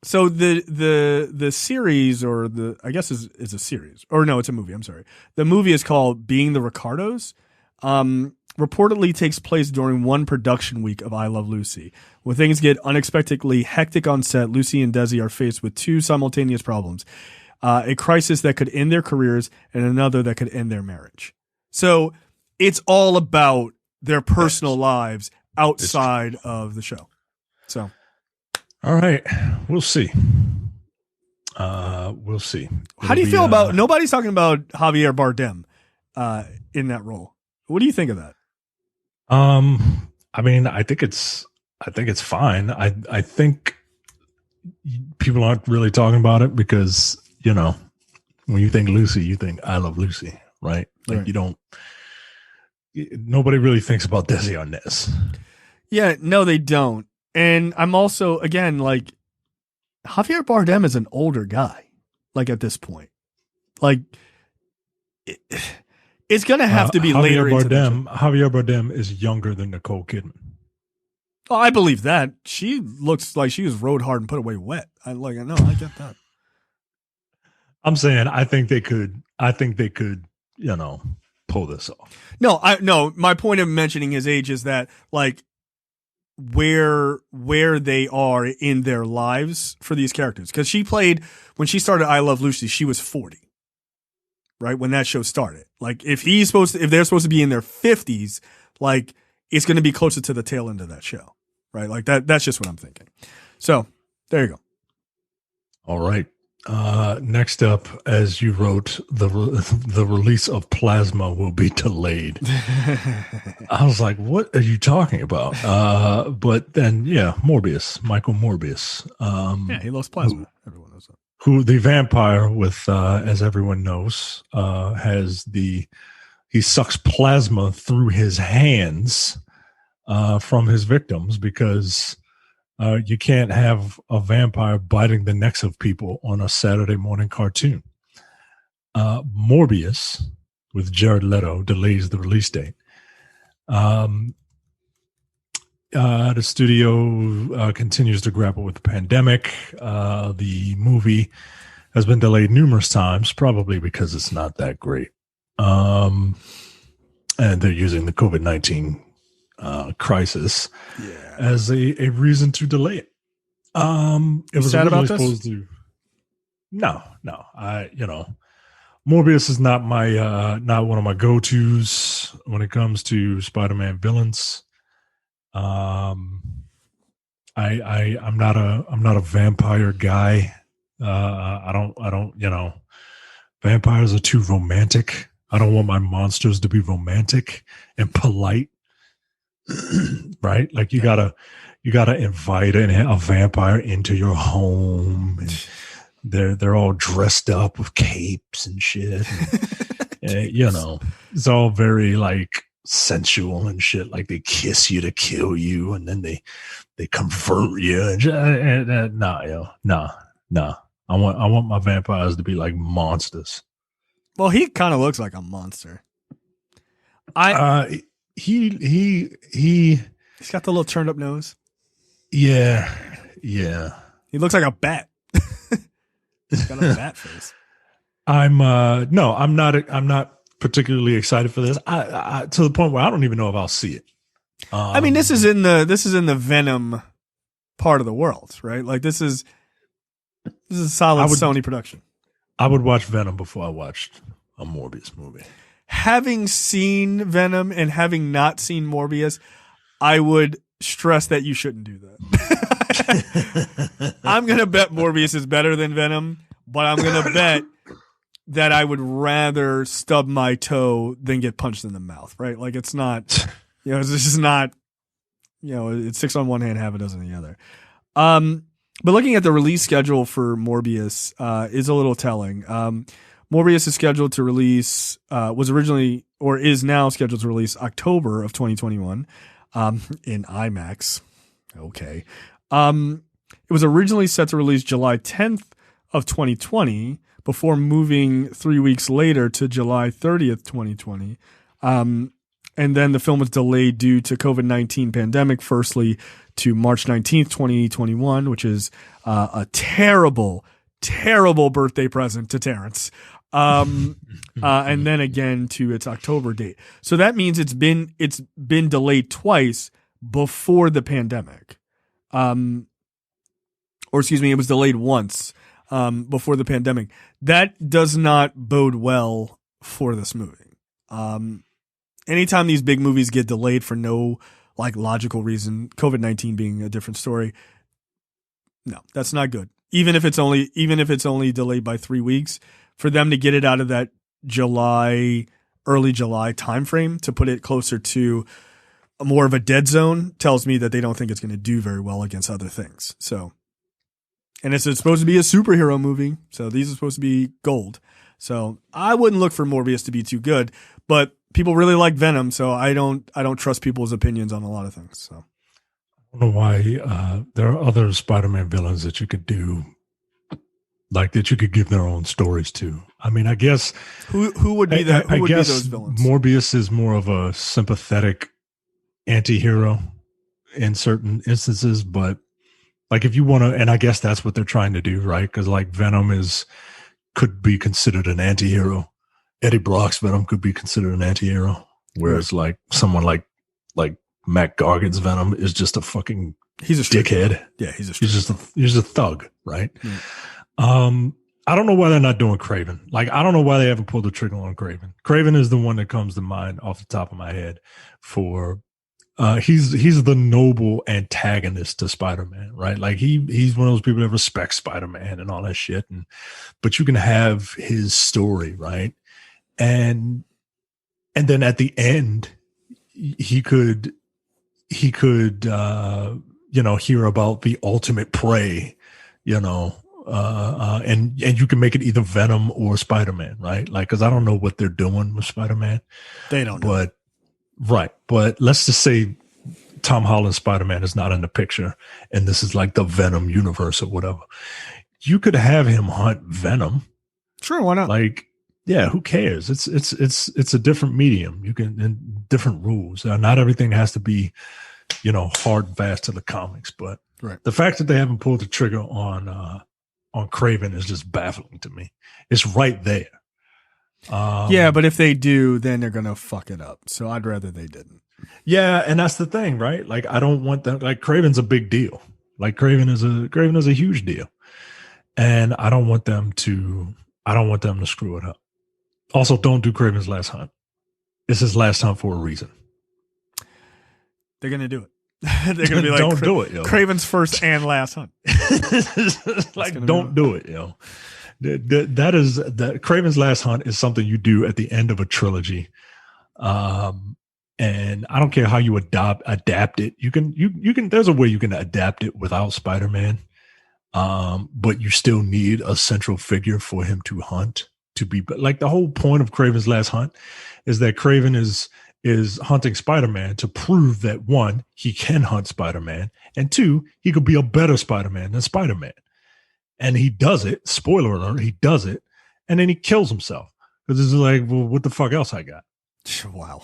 So the series, or I guess is a series, or no, it's a movie. I'm sorry. The movie is called Being the Ricardos. Reportedly takes place during one production week of I Love Lucy. When things get unexpectedly hectic on set, Lucy and Desi are faced with two simultaneous problems. A crisis that could end their careers and another that could end their marriage. So it's all about their personal lives outside of the show. So. All right. We'll see. We'll see. How do you feel about, nobody's talking about Javier Bardem in that role. What do you think of that? I mean, I think it's fine. I think people aren't really talking about it because, when you think Lucy, you think I Love Lucy, right? Like, nobody really thinks about Desi Arnaz. Yeah, no, they don't. And I'm also, again, like, Javier Bardem is an older guy, like, at this point. Like, it's going to have to be later. Javier Bardem is younger than Nicole Kidman. Oh, I believe that. She looks like she was rode hard and put away wet. I get that. I'm saying I think they could, pull this off. No, my point of mentioning his age is that, like, where they are in their lives for these characters. Because when she started I Love Lucy, she was 40. Right? When that show started. Like, if they're supposed to be in their 50s, like, it's going to be closer to the tail end of that show. Right? Like, that's just what I'm thinking. So, there you go. All right. Next up, as you wrote, the release of Plasma will be delayed. I was like, what are you talking about? But then, Morbius, Michael Morbius. He loves plasma. Everyone knows that. Who the vampire with, as everyone knows, he sucks plasma through his hands from his victims, because you can't have a vampire biting the necks of people on a Saturday morning cartoon. Morbius with Jared Leto delays the release date. The studio continues to grapple with the pandemic. The movie has been delayed numerous times, probably because it's not that great. And they're using the COVID-19 crisis as a reason to delay it. It was sad about supposed this? to. No. Morbius is not not one of my go-tos when it comes to Spider-Man villains. I'm not a vampire guy. I don't, vampires are too romantic. I don't want my monsters to be romantic and polite. Right? Like you gotta invite a vampire into your home, and they're all dressed up with capes and shit. And, it's all very like sensual and shit. Like they kiss you to kill you, and then they convert you. Nah. I want my vampires to be like monsters. Well, he kind of looks like a monster. He's got the little turned up nose. Yeah. He looks like a bat. He's got a bat face. I'm not particularly excited for this. I to the point where I don't even know if I'll see it. I mean, this is in the Venom part of the world, right? Like this is a solid Sony production. I would watch Venom before I watched a Morbius movie. Having seen Venom and having not seen Morbius, I would stress that you shouldn't do that. I'm going to bet Morbius is better than Venom, but I'm going to bet that I would rather stub my toe than get punched in the mouth, right? Like it's not, it's just not, it's 6 on one hand, half a dozen on the other. But looking at the release schedule for Morbius is a little telling. Morbius is scheduled to release, was originally or is now scheduled to release October of 2021 in IMAX. Okay. It was originally set to release July 10th of 2020 before moving 3 weeks later to July 30th, 2020. And then the film was delayed due to COVID-19 pandemic, firstly to March 19th, 2021, which is a terrible, terrible birthday present to Terrence. And then again to its October date. So that means it's been delayed twice before the pandemic. Or excuse me, it was delayed once before the pandemic. That does not bode well for this movie. Anytime these big movies get delayed for no like logical reason, COVID-19 being a different story, no, that's not good. Even if it's only delayed by 3 weeks, for them to get it out of that early July timeframe to put it closer to more of a dead zone tells me that they don't think it's going to do very well against other things. So, and it's supposed to be a superhero movie, so these are supposed to be gold. So I wouldn't look for Morbius to be too good, but people really like Venom, so I don't trust people's opinions on a lot of things. So I don't know why there are other Spider-Man villains that you could do, like that you could give their own stories to. I mean, I guess who would be that? Who would be those villains? Morbius is more of a sympathetic anti-hero in certain instances, but like if you want to, and I guess that's what they're trying to do, right? Because like Venom could be considered an anti-hero. Eddie Brock's Venom could be considered an anti-hero, whereas like someone like Matt Gargan's Venom is just a fucking dickhead. Yeah, he's just a thug, right? Yeah. I don't know why they're not doing Kraven. Like I don't know why they haven't pulled the trigger on Kraven. Kraven is the one that comes to mind off the top of my head for he's the noble antagonist to Spider-Man, right? Like he's one of those people that respects Spider-Man and all that shit, but you can have his story, right? And then at the end, he could hear about the ultimate prey, and you can make it either Venom or Spider-Man, right? Like, cause I don't know what they're doing with Spider-Man. They don't know. But let's just say Tom Holland's Spider-Man is not in the picture and this is like the Venom universe or whatever. You could have him hunt Venom. Sure. Why not? Like, yeah, who cares? It's a different medium. You can, and different rules. Not everything has to be, hard and fast to the comics, but right. The fact that they haven't pulled the trigger on Kraven is just baffling to me. It's right there. Yeah, but if they do, then they're going to fuck it up. So I'd rather they didn't. Yeah. And that's the thing, right? Like, I don't want that. Like Kraven's a big deal. Like Kraven is a huge deal. And I don't want them to screw it up. Also, don't do Kraven's Last Hunt. It's his last hunt for a reason. They're gonna do it. They're gonna be like, don't do it, yo. Kraven's first and last hunt. Like, don't do it, yo. That Kraven's Last Hunt is something you do at the end of a trilogy. And I don't care how you adapt it. You can there's a way you can adapt it without Spider-Man. But you still need a central figure for him to hunt, to be like the whole point of Kraven's Last Hunt is that Kraven is hunting Spider-Man to prove that, one, he can hunt Spider-Man, and two, he could be a better Spider-Man than Spider-Man. And he does it. Spoiler alert, he does it. And then he kills himself. Because it's like, well, what the fuck else I got? Wow.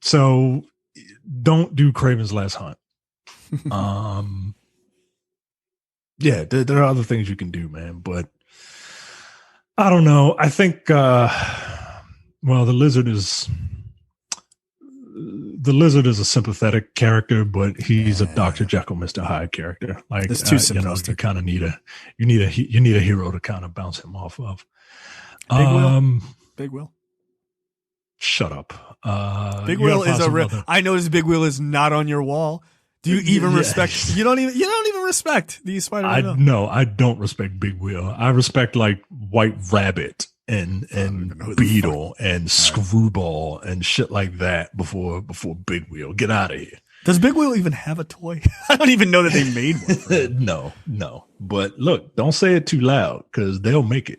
So don't do Kraven's Last Hunt. Yeah, there are other things you can do, man. But I don't know. I think, well, the Lizard is a sympathetic character, but he's a Dr. Jekyll, Mr. Hyde character. Like, it's too simplistic. You kind of need a hero to kind of bounce him off of. Big Will. Shut up. Big Will is a real. I noticed Big Will is not on your wall. Do you even respect? You don't even respect the Spider-Man. No, I don't respect Big Will. I respect like White Rabbit and Beetle and Screwball and shit like that before Big Wheel. Get out of here. Does Big Wheel even have a toy? I don't even know that they made one. No. But look, don't say it too loud because they'll make it.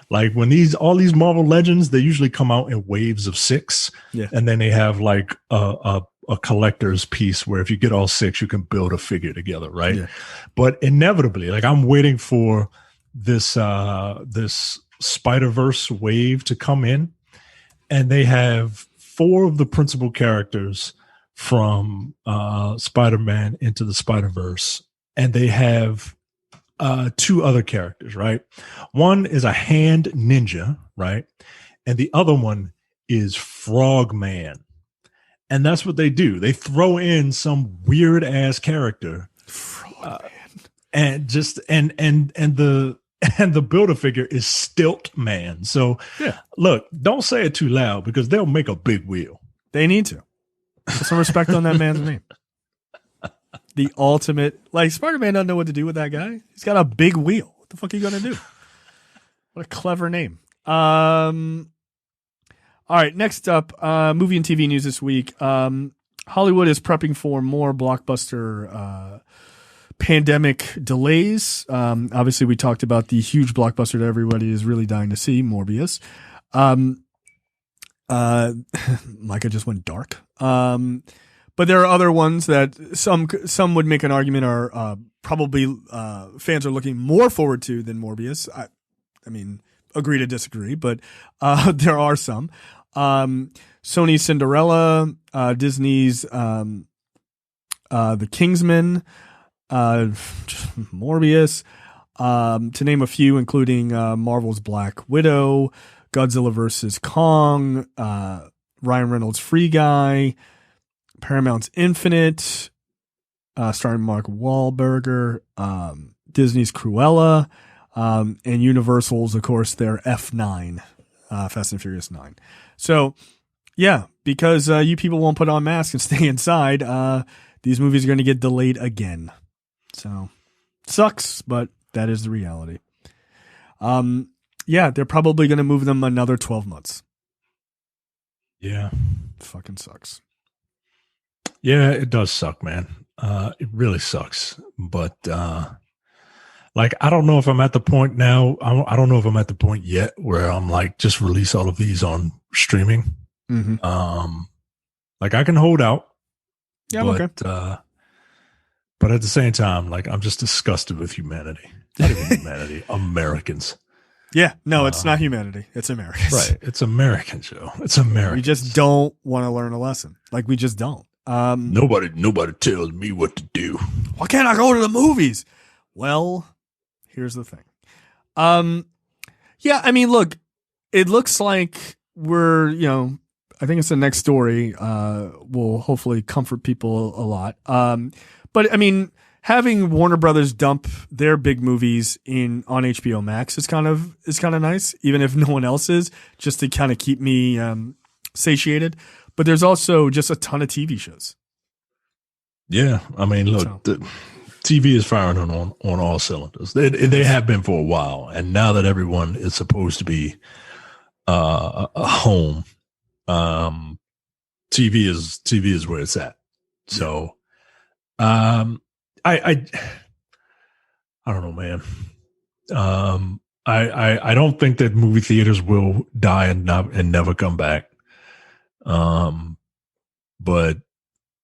Like when all these Marvel Legends, they usually come out in waves of 6. Yeah. And then they have like a collector's piece where if you get all 6, you can build a figure together, right? Yeah. But inevitably, like I'm waiting for this Spider-Verse wave to come in, and they have 4 of the principal characters from Spider-Man Into the Spider-Verse, and they have 2 other characters, right? One is a hand ninja, right? And the other one is Frogman. And that's what they do. They throw in some weird ass character. And the Build-A-Figure is Stilt Man. So look, don't say it too loud because they'll make a Big Wheel. They need to. Put some respect on that man's name. The ultimate, like Spider-Man doesn't know what to do with that guy. He's got a big wheel. What the fuck are you gonna do? What a clever name. All right, next up, movie and TV news this week. Hollywood is prepping for more blockbuster pandemic delays. Obviously, we talked about the huge blockbuster that everybody is really dying to see, Morbius. Micah just went dark. But there are other ones that some would make an argument are probably fans are looking more forward to than Morbius. I mean, agree to disagree, but there are some. Sony's Cinderella, Disney's The Kingsman, Morbius, to name a few, including Marvel's Black Widow, Godzilla vs. Kong, Ryan Reynolds' Free Guy, Paramount's Infinite, starring Mark Wahlberg, Disney's Cruella, and Universal's, of course, their F9, Fast and Furious 9. So, yeah, because you people won't put on masks and stay inside, these movies are going to get delayed again. So, sucks, but that is the reality. Yeah, they're probably going to move them another 12 months. Yeah. Fucking sucks. Yeah, it does suck, man. It really sucks. But like, I don't know if I'm at the point now. I don't know if I'm at the point yet where I'm like, just release all of these on streaming. Mm-hmm. Like I can hold out. Yeah, but, okay. But at the same time, like I'm just disgusted with humanity. Not even humanity, Americans. Yeah, no, it's not humanity. It's Americans. Right. It's American, Joe. It's American. We just don't want to learn a lesson. Like we just don't. Nobody tells me what to do. Why can't I go to the movies? Well, here's the thing. Yeah, I mean, look, it looks like we're, I think it's the next story will hopefully comfort people a lot. But I mean, having Warner Brothers dump their big movies on HBO Max is kind of nice, even if no one else is, just to kind of keep me satiated. But there's also just a ton of TV shows. Yeah, I mean, look, the TV is firing on all cylinders. They have been for a while, and now that everyone is supposed to be a home, TV is where it's at. So, I don't know, man. I don't think that movie theaters will die and never come back. But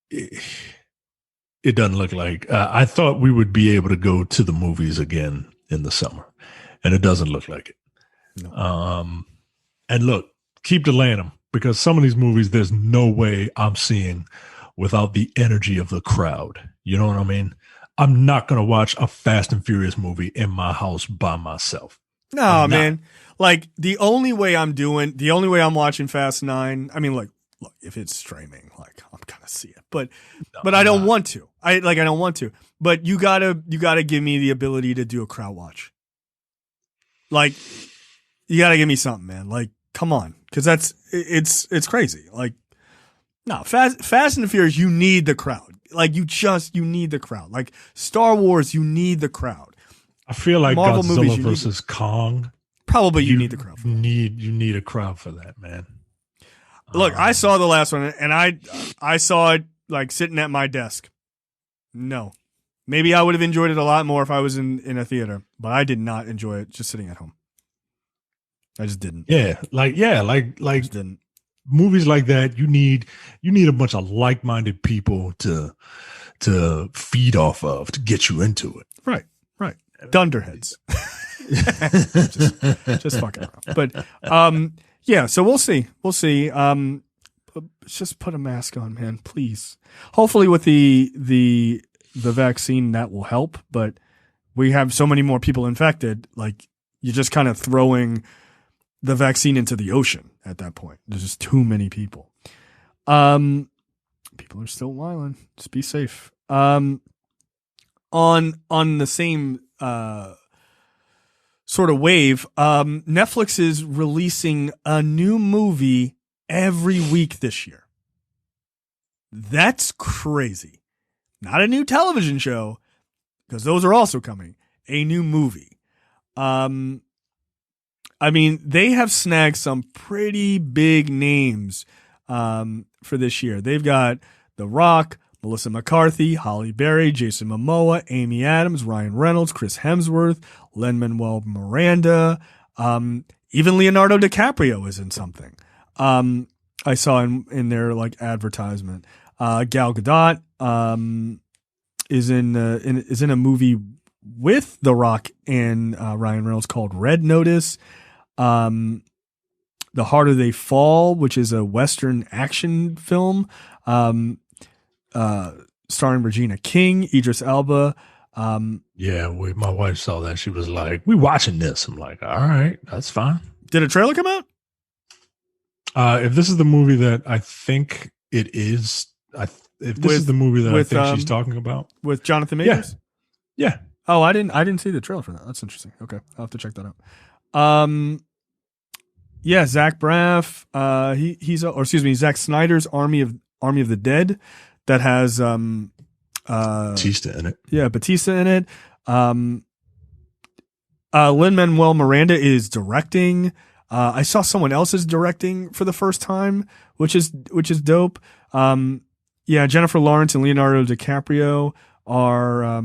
it doesn't look like. I thought we would be able to go to the movies again in the summer, and it doesn't look like it. No. And look, keep delaying them, because some of these movies, there's no way I'm seeing without the energy of the crowd. You know what I mean? I'm not going to watch a Fast and Furious movie in my house by myself. No, man. Like, the only way I'm watching Fast 9, I mean, look, if it's streaming, like, I'm going to see it. But I don't want to. I don't want to. But you gotta give me the ability to do a crowd watch. Like, you gotta give me something, man. Like, come on. Because it's crazy. Like, no, Fast and the Furious, you need the crowd. Like, you need the crowd. Like, Star Wars, you need the crowd. I feel like Marvel Godzilla movies, versus Kong. Probably you need the crowd. You need a crowd for that, man. Look, I saw the last one, and I saw it, like, sitting at my desk. No. Maybe I would have enjoyed it a lot more if I was in a theater, but I did not enjoy it just sitting at home. I just didn't. Yeah, like just didn't. Movies like that, you need a bunch of like-minded people to feed off of to get you into it. Right. Dunderheads. just fucking around. But yeah, so we'll see. Just put a mask on, man, please. Hopefully with the vaccine that will help, but we have so many more people infected, like, you're just kind of throwing the vaccine into the ocean at that point. There's just too many people. People are still wilding. Just be safe. On the same sort of wave, Netflix is releasing a new movie every week this year. That's crazy. Not a new television show, because those are also coming. A new movie. I mean, they have snagged some pretty big names for this year. They've got The Rock, Melissa McCarthy, Halle Berry, Jason Momoa, Amy Adams, Ryan Reynolds, Chris Hemsworth, Lin-Manuel Miranda, even Leonardo DiCaprio is in something. I saw in their, like, advertisement. Gal Gadot is in a movie with The Rock and Ryan Reynolds called Red Notice. The Harder They Fall, which is a Western action film, starring Regina King, Idris Elba. Yeah, my wife saw that. She was like, "We watching this?" I'm like, "All right, that's fine." Did a trailer come out? If this is the movie that I think it is, if this is the movie that I think she's talking about with Jonathan Majors, yeah. Oh, I didn't see the trailer for that. That's interesting. Okay, I'll have to check that out. Yeah, Zach Braff. Zack Snyder's Army of the Dead, that has Batista in it. Yeah, Batista in it. Lin-Manuel Miranda is directing. I saw someone else is directing for the first time, which is dope. Yeah, Jennifer Lawrence and Leonardo DiCaprio are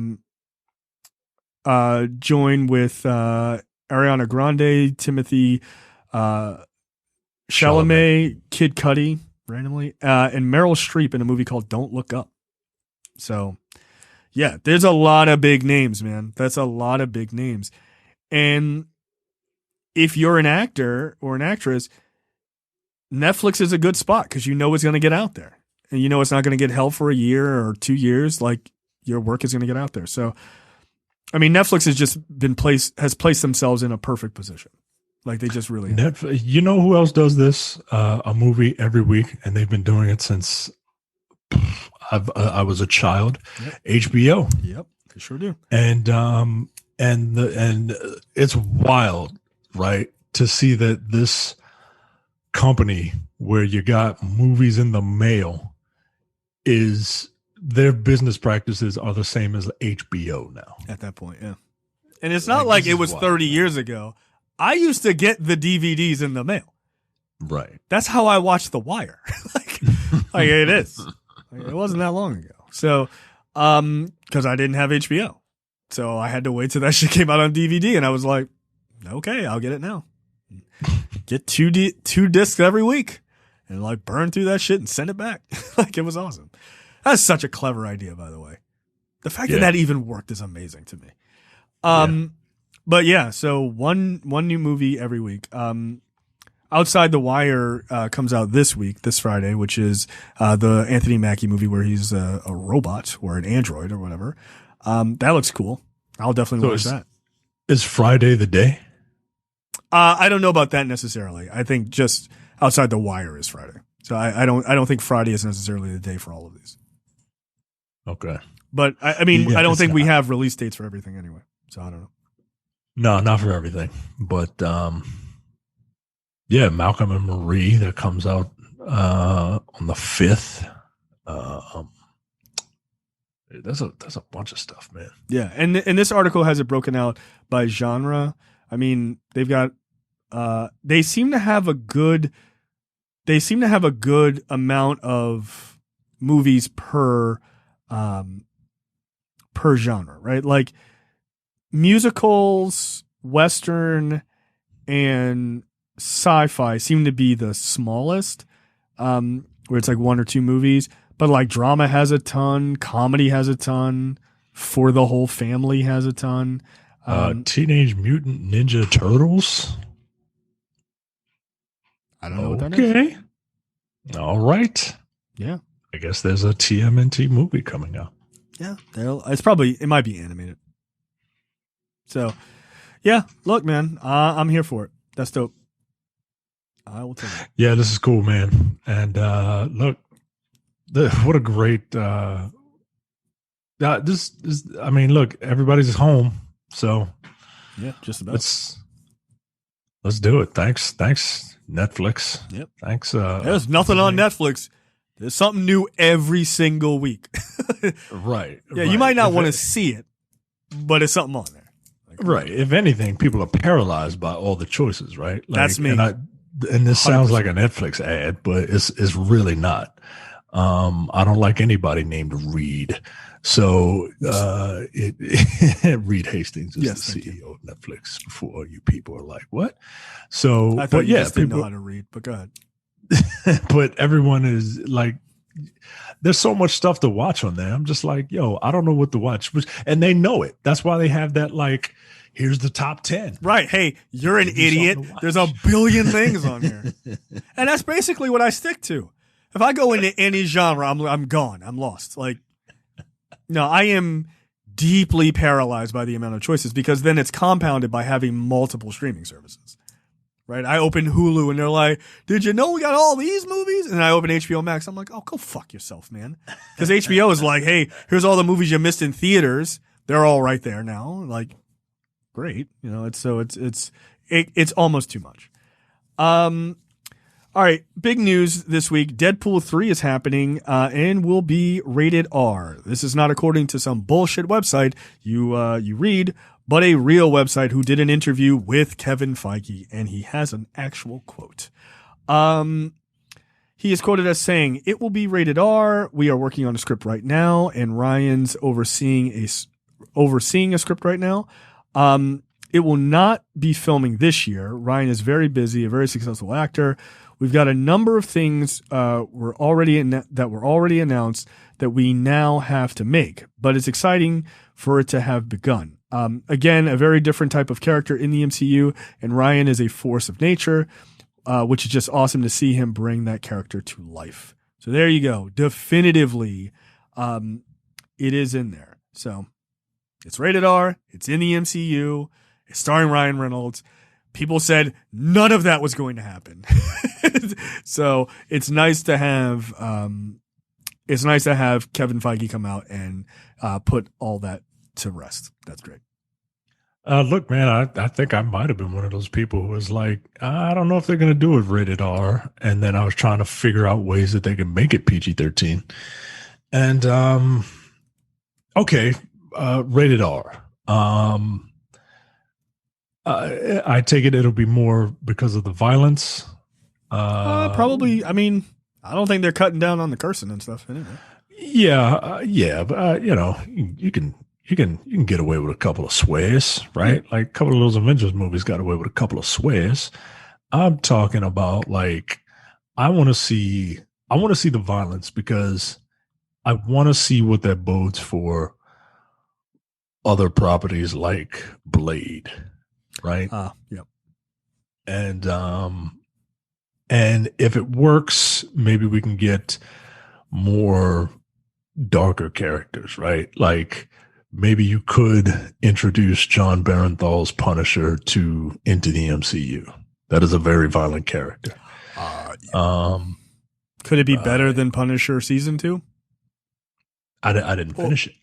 joined with Ariana Grande, Timothy Chalamet, Kid Cudi, randomly, and Meryl Streep in a movie called Don't Look Up. So, yeah, there's a lot of big names, man. That's a lot of big names. And if you're an actor or an actress, Netflix is a good spot because you know it's going to get out there. And you know it's not going to get held for a year or 2 years. Like, your work is going to get out there. So, I mean, Netflix has placed themselves in a perfect position. Like, they just really have. You know who else does this? A movie every week, and they've been doing it since I was a child. Yep. HBO. Yep. They sure do. And it's wild, right, to see that this company where you got movies in the mail is their business practices are the same as HBO now. At that point, yeah. And it's not like it was 30 years ago. I used to get the DVDs in the mail. Right. That's how I watched The Wire. like it is. Like, it wasn't that long ago. So, because I didn't have HBO. So I had to wait till that shit came out on DVD, and I was like, okay, I'll get it now. Get two discs every week and like burn through that shit and send it back. Like, it was awesome. That's such a clever idea, by the way. The fact that even worked is amazing to me. But yeah, so one new movie every week. Outside the Wire comes out this Friday, which is the Anthony Mackie movie where he's a robot or an android or whatever. That looks cool. I'll definitely watch that. Is Friday the day? I don't know about that necessarily. I think just Outside the Wire is Friday. So I don't think Friday is necessarily the day for all of these. Okay. But I mean, I don't think we have release dates for everything anyway. So I don't know. No, not for everything. But yeah, Malcolm and Marie that comes out on the 5th. There's a bunch of stuff, man. Yeah, and this article has it broken out by genre. I mean, they've got they seem to have a good amount of movies per genre, right? Like musicals, Western, and sci-fi seem to be the smallest, where it's like one or two movies. But like drama has a ton, comedy has a ton, For the Whole Family has a ton. Teenage Mutant Ninja Turtles. I don't know what that is. Okay. All right. Yeah. I guess there's a TMNT movie coming out. Yeah. It might be animated. So, yeah. Look, man, I'm here for it. That's dope. I will take it. Yeah, this is cool, man. And look, what a great. This is. I mean, look, everybody's home, so yeah, just about. Let's do it. Thanks, Netflix. Yep. Thanks. There's nothing on Netflix. There's something new every single week. Right. Yeah, you might not want to see it, but it's something on there. Like, right. If anything, people are paralyzed by all the choices. Right. Like, that's me. And this 100%. Sounds like a Netflix ad, but it's really not. I don't like anybody named Reed. So Reed Hastings is the CEO of Netflix. Before you people are like, what? So I thought you just didn't know how to read, but go ahead. But everyone is like, there's so much stuff to watch on there. I'm just like, yo, I don't know what to watch. And they know it. That's why they have that, like, here's the top 10. Right. Hey, you're an idiot. There's a billion things on here. And that's basically what I stick to. If I go into any genre, I'm gone. I'm lost. Like, no, I am deeply paralyzed by the amount of choices because then it's compounded by having multiple streaming services. Right? I open Hulu and they're like, did you know we got all these movies? And I open HBO Max. I'm like, oh, go fuck yourself, man. Because HBO is like, hey, here's all the movies you missed in theaters. They're all right there now. Like, great. You know, it's almost too much. All right, big news this week. Deadpool 3 is happening and will be rated R. This is not according to some bullshit website you read, but a real website who did an interview with Kevin Feige, and he has an actual quote. He is quoted as saying, "It will be rated R. We are working on a script right now, and Ryan's overseeing a script right now. It will not be filming this year. Ryan is very busy, a very successful actor. We've got a number of things were already announced that we now have to make, but it's exciting for it to have begun. Again, a very different type of character in the MCU, and Ryan is a force of nature, which is just awesome to see him bring that character to life. So there you go. Definitively, it is in there. So it's rated R. It's in the MCU. It's starring Ryan Reynolds. People said none of that was going to happen. So it's nice to have Kevin Feige come out and put all that to rest. That's great. Look, man, I think I might have been one of those people who was like, I don't know if they're going to do it rated R. And then I was trying to figure out ways that they can make it PG-13. And, okay, rated R. I take it'll be more because of the violence. Probably. I mean, I don't think they're cutting down on the cursing and stuff anyway. Yeah, but you can get away with a couple of swears, right? Like a couple of those Avengers movies got away with a couple of swears. I'm talking about like I want to see the violence because I want to see what that bodes for other properties like Blade, right? Yep. And if it works, maybe we can get more darker characters, right? Like maybe you could introduce John Barenthal's Punisher into the MCU. That is a very violent character. Yeah. Could it be better than Punisher season 2? I didn't finish it.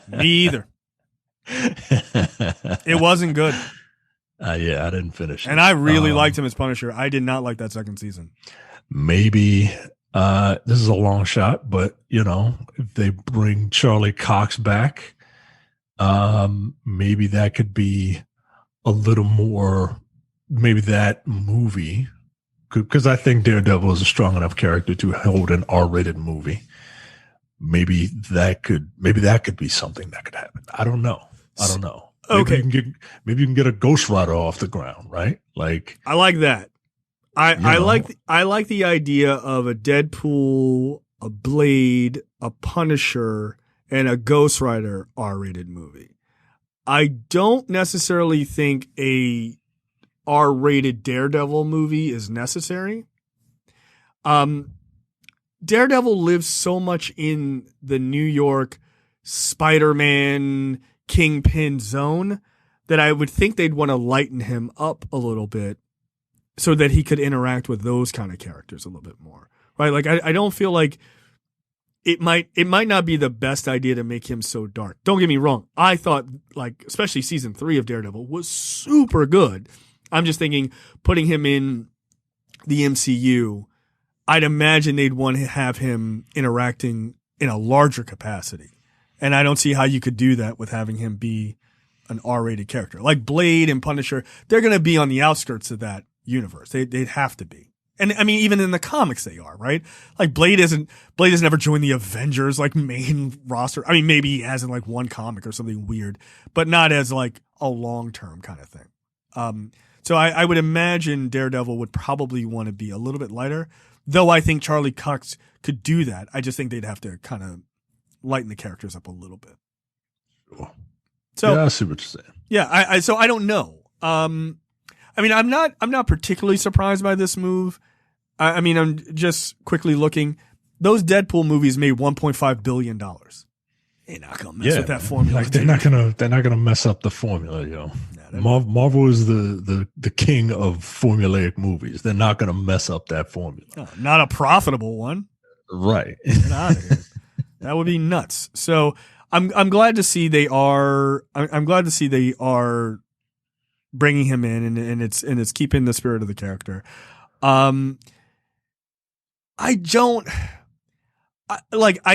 Me either. It wasn't good. Yeah, I didn't finish it. And I really liked him as Punisher. I did not like that second season. Maybe this is a long shot, but if they bring Charlie Cox back, maybe that could be a little more. Maybe that movie, because I think Daredevil is a strong enough character to hold an R-rated movie. Maybe that could be something that could happen. I don't know. Okay. Maybe you can get a Ghost Rider off the ground, right? Like I like that. I like the idea of a Deadpool, a Blade, a Punisher, and a Ghost Rider R-rated movie. I don't necessarily think a R-rated Daredevil movie is necessary. Daredevil lives so much in the New York Spider-Man Kingpin zone that I would think they'd want to lighten him up a little bit so that he could interact with those kind of characters a little bit more, right? Like I don't feel like it might not be the best idea to make him so dark. Don't get me wrong. I thought like especially season 3 of Daredevil was super good. I'm just thinking putting him in the MCU, I'd imagine they'd want to have him interacting in a larger capacity. And I don't see how you could do that with having him be an R-rated character. Like Blade and Punisher, they're going to be on the outskirts of that universe. They'd have to be. And I mean, even in the comics they are, right? Like Blade has never joined the Avengers, like main roster. I mean, maybe he has in like one comic or something weird, but not as like a long-term kind of thing. So I would imagine Daredevil would probably want to be a little bit lighter, though I think Charlie Cox could do that. I just think they'd have to kind of lighten the characters up a little bit. Sure. So yeah, I see what you're saying. Yeah, so I don't know. I mean, I'm not particularly surprised by this move. I mean, I'm just quickly looking. Those Deadpool movies made $1.5 billion. They're not gonna mess with that formula. Like they're not gonna mess up the formula, yo. Marvel is the king of formulaic movies. They're not gonna mess up that formula. No, not a profitable one. Right. Get out of here. That would be nuts. So I'm glad to see they are. I'm glad to see they are bringing him in, and it's keeping the spirit of the character. I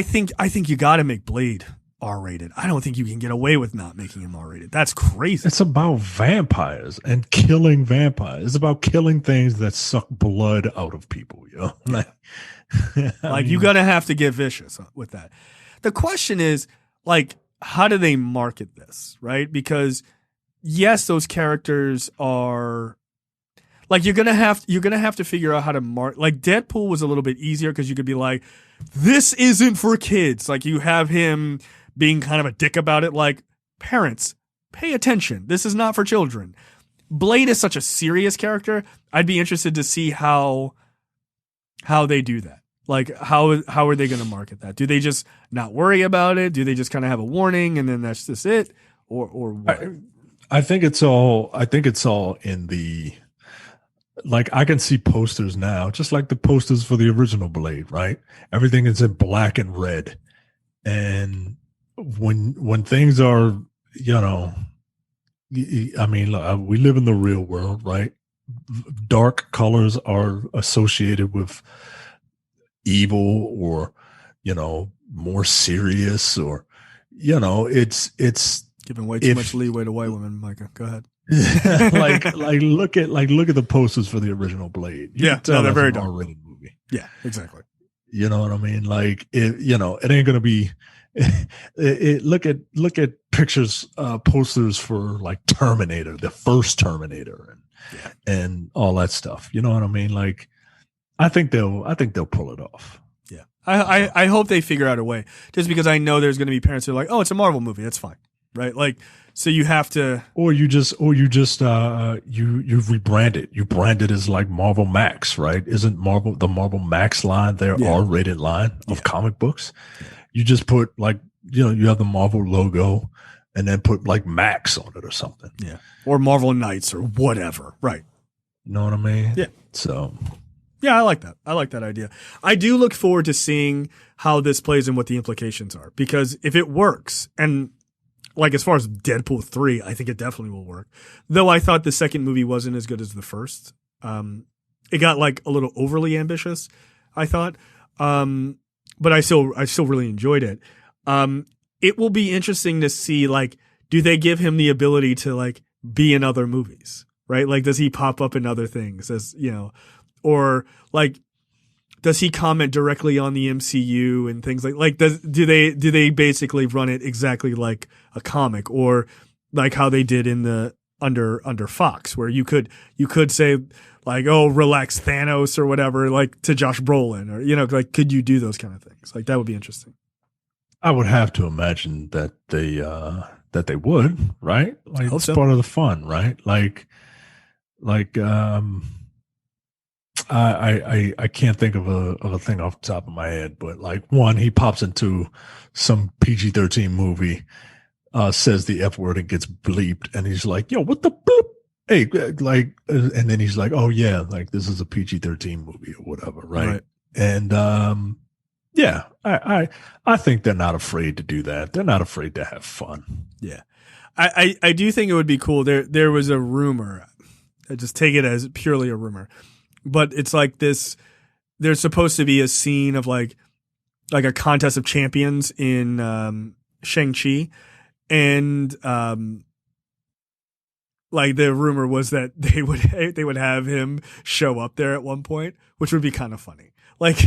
think you got to make Blade R-rated. I don't think you can get away with not making him R-rated. That's crazy. It's about vampires and killing vampires. It's about killing things that suck blood out of people, yo. Like you're gonna have to get vicious with that. The question is, like, how do they market this, right? Because yes, those characters are like you're gonna have to figure out how to market. Like Deadpool was a little bit easier because you could be like, this isn't for kids. Like you have him being kind of a dick about it. Like parents, pay attention. This is not for children. Blade is such a serious character. I'd be interested to see how they do that. Like how are they going to market that? Do they just not worry about it? Do they just kind of have a warning and then that's just it, or what? I think it's all in the, like I can see posters now, just like the posters for the original Blade, right? Everything is in black and red, and when things are, you know, I mean, we live in the real world, right? Dark colors are associated with evil, or, you know, more serious, or, you know, it's Giving way too much leeway to white women, Micah. Go ahead. look at the posters for the original Blade. Yeah, no, they're very dark. R-rated movie. Yeah, exactly. You know what I mean? Like, it, you know, it ain't gonna be. Look at pictures, posters for like Terminator, the first Terminator, and all that stuff. You know what I mean? Like, I think they'll pull it off. Yeah, I hope they figure out a way. Just because I know there's going to be parents who are like, oh, it's a Marvel movie, that's fine, right? Like, so you have to, or you rebrand it. You brand it as like Marvel Max, right? Isn't the Marvel Max line their R-rated line of comic books? You just put, like, you know, you have the Marvel logo and then put like Max on it or something. Yeah. Or Marvel Knights or whatever. Right. You know what I mean? Yeah. So. Yeah, I like that. I like that idea. I do look forward to seeing how this plays and what the implications are, because if it works, and like as far as Deadpool 3, I think it definitely will work. Though I thought the second movie wasn't as good as the first. It got like a little overly ambitious, I thought. But I still really enjoyed it. It will be interesting to see, like, do they give him the ability to like be in other movies, right? Like, does he pop up in other things, as you know, or like, does he comment directly on the MCU and things like do they basically run it exactly like a comic, or like how they did in the under Fox, where you could say like, oh, relax Thanos or whatever, like to Josh Brolin, or, you know, like, could you do those kind of things? Like, that would be interesting. I would have to imagine that they would, right? Like, it's part of the fun, right? I can't think of a thing off the top of my head, but like, one, he pops into some PG-13 movie, says the F word and gets bleeped, and he's like, yo, what the bloop? Hey, like, and then he's like, oh yeah, like, this is a PG-13 movie or whatever, right? And yeah, I think they're not afraid to do that. They're not afraid to have fun. Yeah, I do think it would be cool. There was a rumor. I just take it as purely a rumor, but it's like this. There's supposed to be a scene of like a contest of champions in Shang-Chi, and like, the rumor was that they would have him show up there at one point, which would be kind of funny. Like,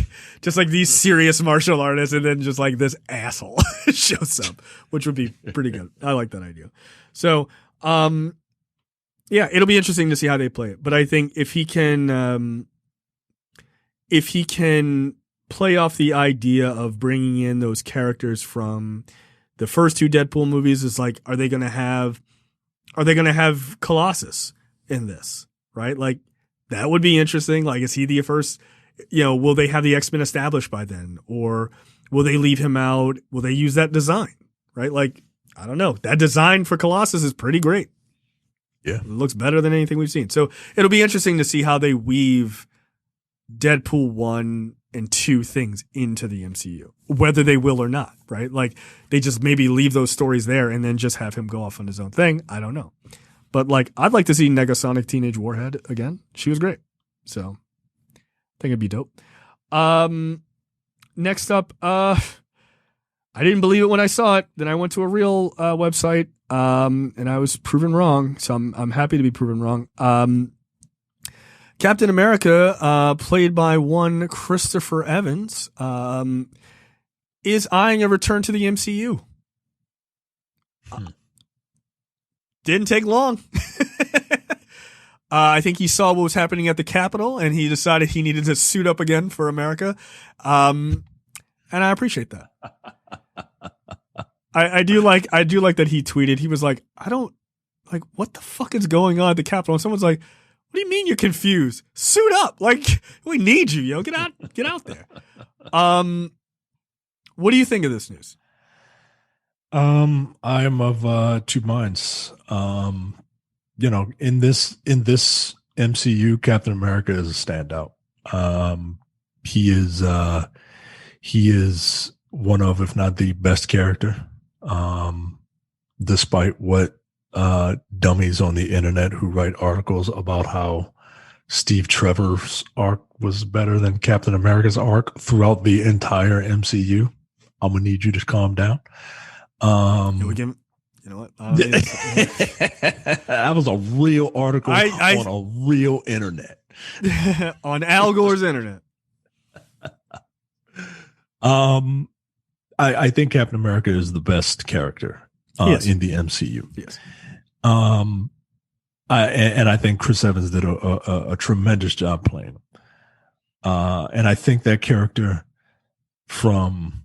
just like these serious martial artists, and then just like this asshole shows up, which would be pretty good. I like that idea. So, yeah, it'll be interesting to see how they play it. But I think if he can play off the idea of bringing in those characters from the first two Deadpool movies, is like, are they going to have Colossus in this, right? Like, that would be interesting. Like, is he the first, you know, will they have the X-Men established by then? Or will they leave him out? Will they use that design, right? Like, I don't know. That design for Colossus is pretty great. Yeah. It looks better than anything we've seen. So it'll be interesting to see how they weave Deadpool 1 and 2 things into the MCU, whether they will or not, right? Like, they just maybe leave those stories there and then just have him go off on his own thing. I don't know. But like, I'd like to see Negasonic Teenage Warhead again. She was great. So I think it'd be dope. Next up, I didn't believe it when I saw it. Then I went to a real website, and I was proven wrong. So I'm happy to be proven wrong. Captain America, played by one Christopher Evans, is eyeing a return to the MCU. Didn't take long. I think he saw what was happening at the Capitol, and he decided he needed to suit up again for America. And I appreciate that. I do like that he tweeted. He was like, I don't, like, what the fuck is going on at the Capitol? And someone's like, what do you mean you're confused? Suit up. Like, we need you, yo. Get out there. What do you think of this news? I'm of two minds. You know, in this MCU, Captain America is a standout. He is one of, if not the best character Despite what dummies on the internet who write articles about how Steve Trevor's arc was better than Captain America's arc throughout the entire MCU. I'm gonna need you to calm down. You know what? That was a real article on a real internet. On Al Gore's internet. I think Captain America is the best character in the MCU. Yes. And I think Chris Evans did a tremendous job playing him. And I think that character from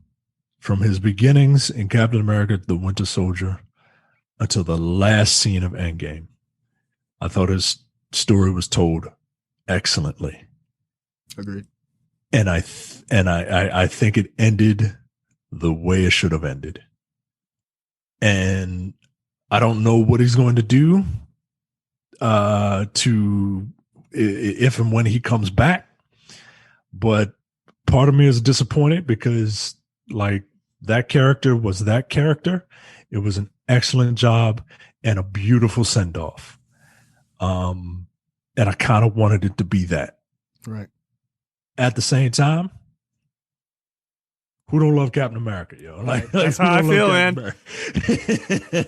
his beginnings in Captain America, the Winter Soldier, until the last scene of Endgame, I thought his story was told excellently. Agreed. And I think it ended the way it should have ended. And I don't know what he's going to do if and when he comes back. But part of me is disappointed because like that character was that character. It was an excellent job and a beautiful send off. And I kind of wanted it to be that. Right. At the same time, who don't love Captain America, yo? Like that's how I feel, man.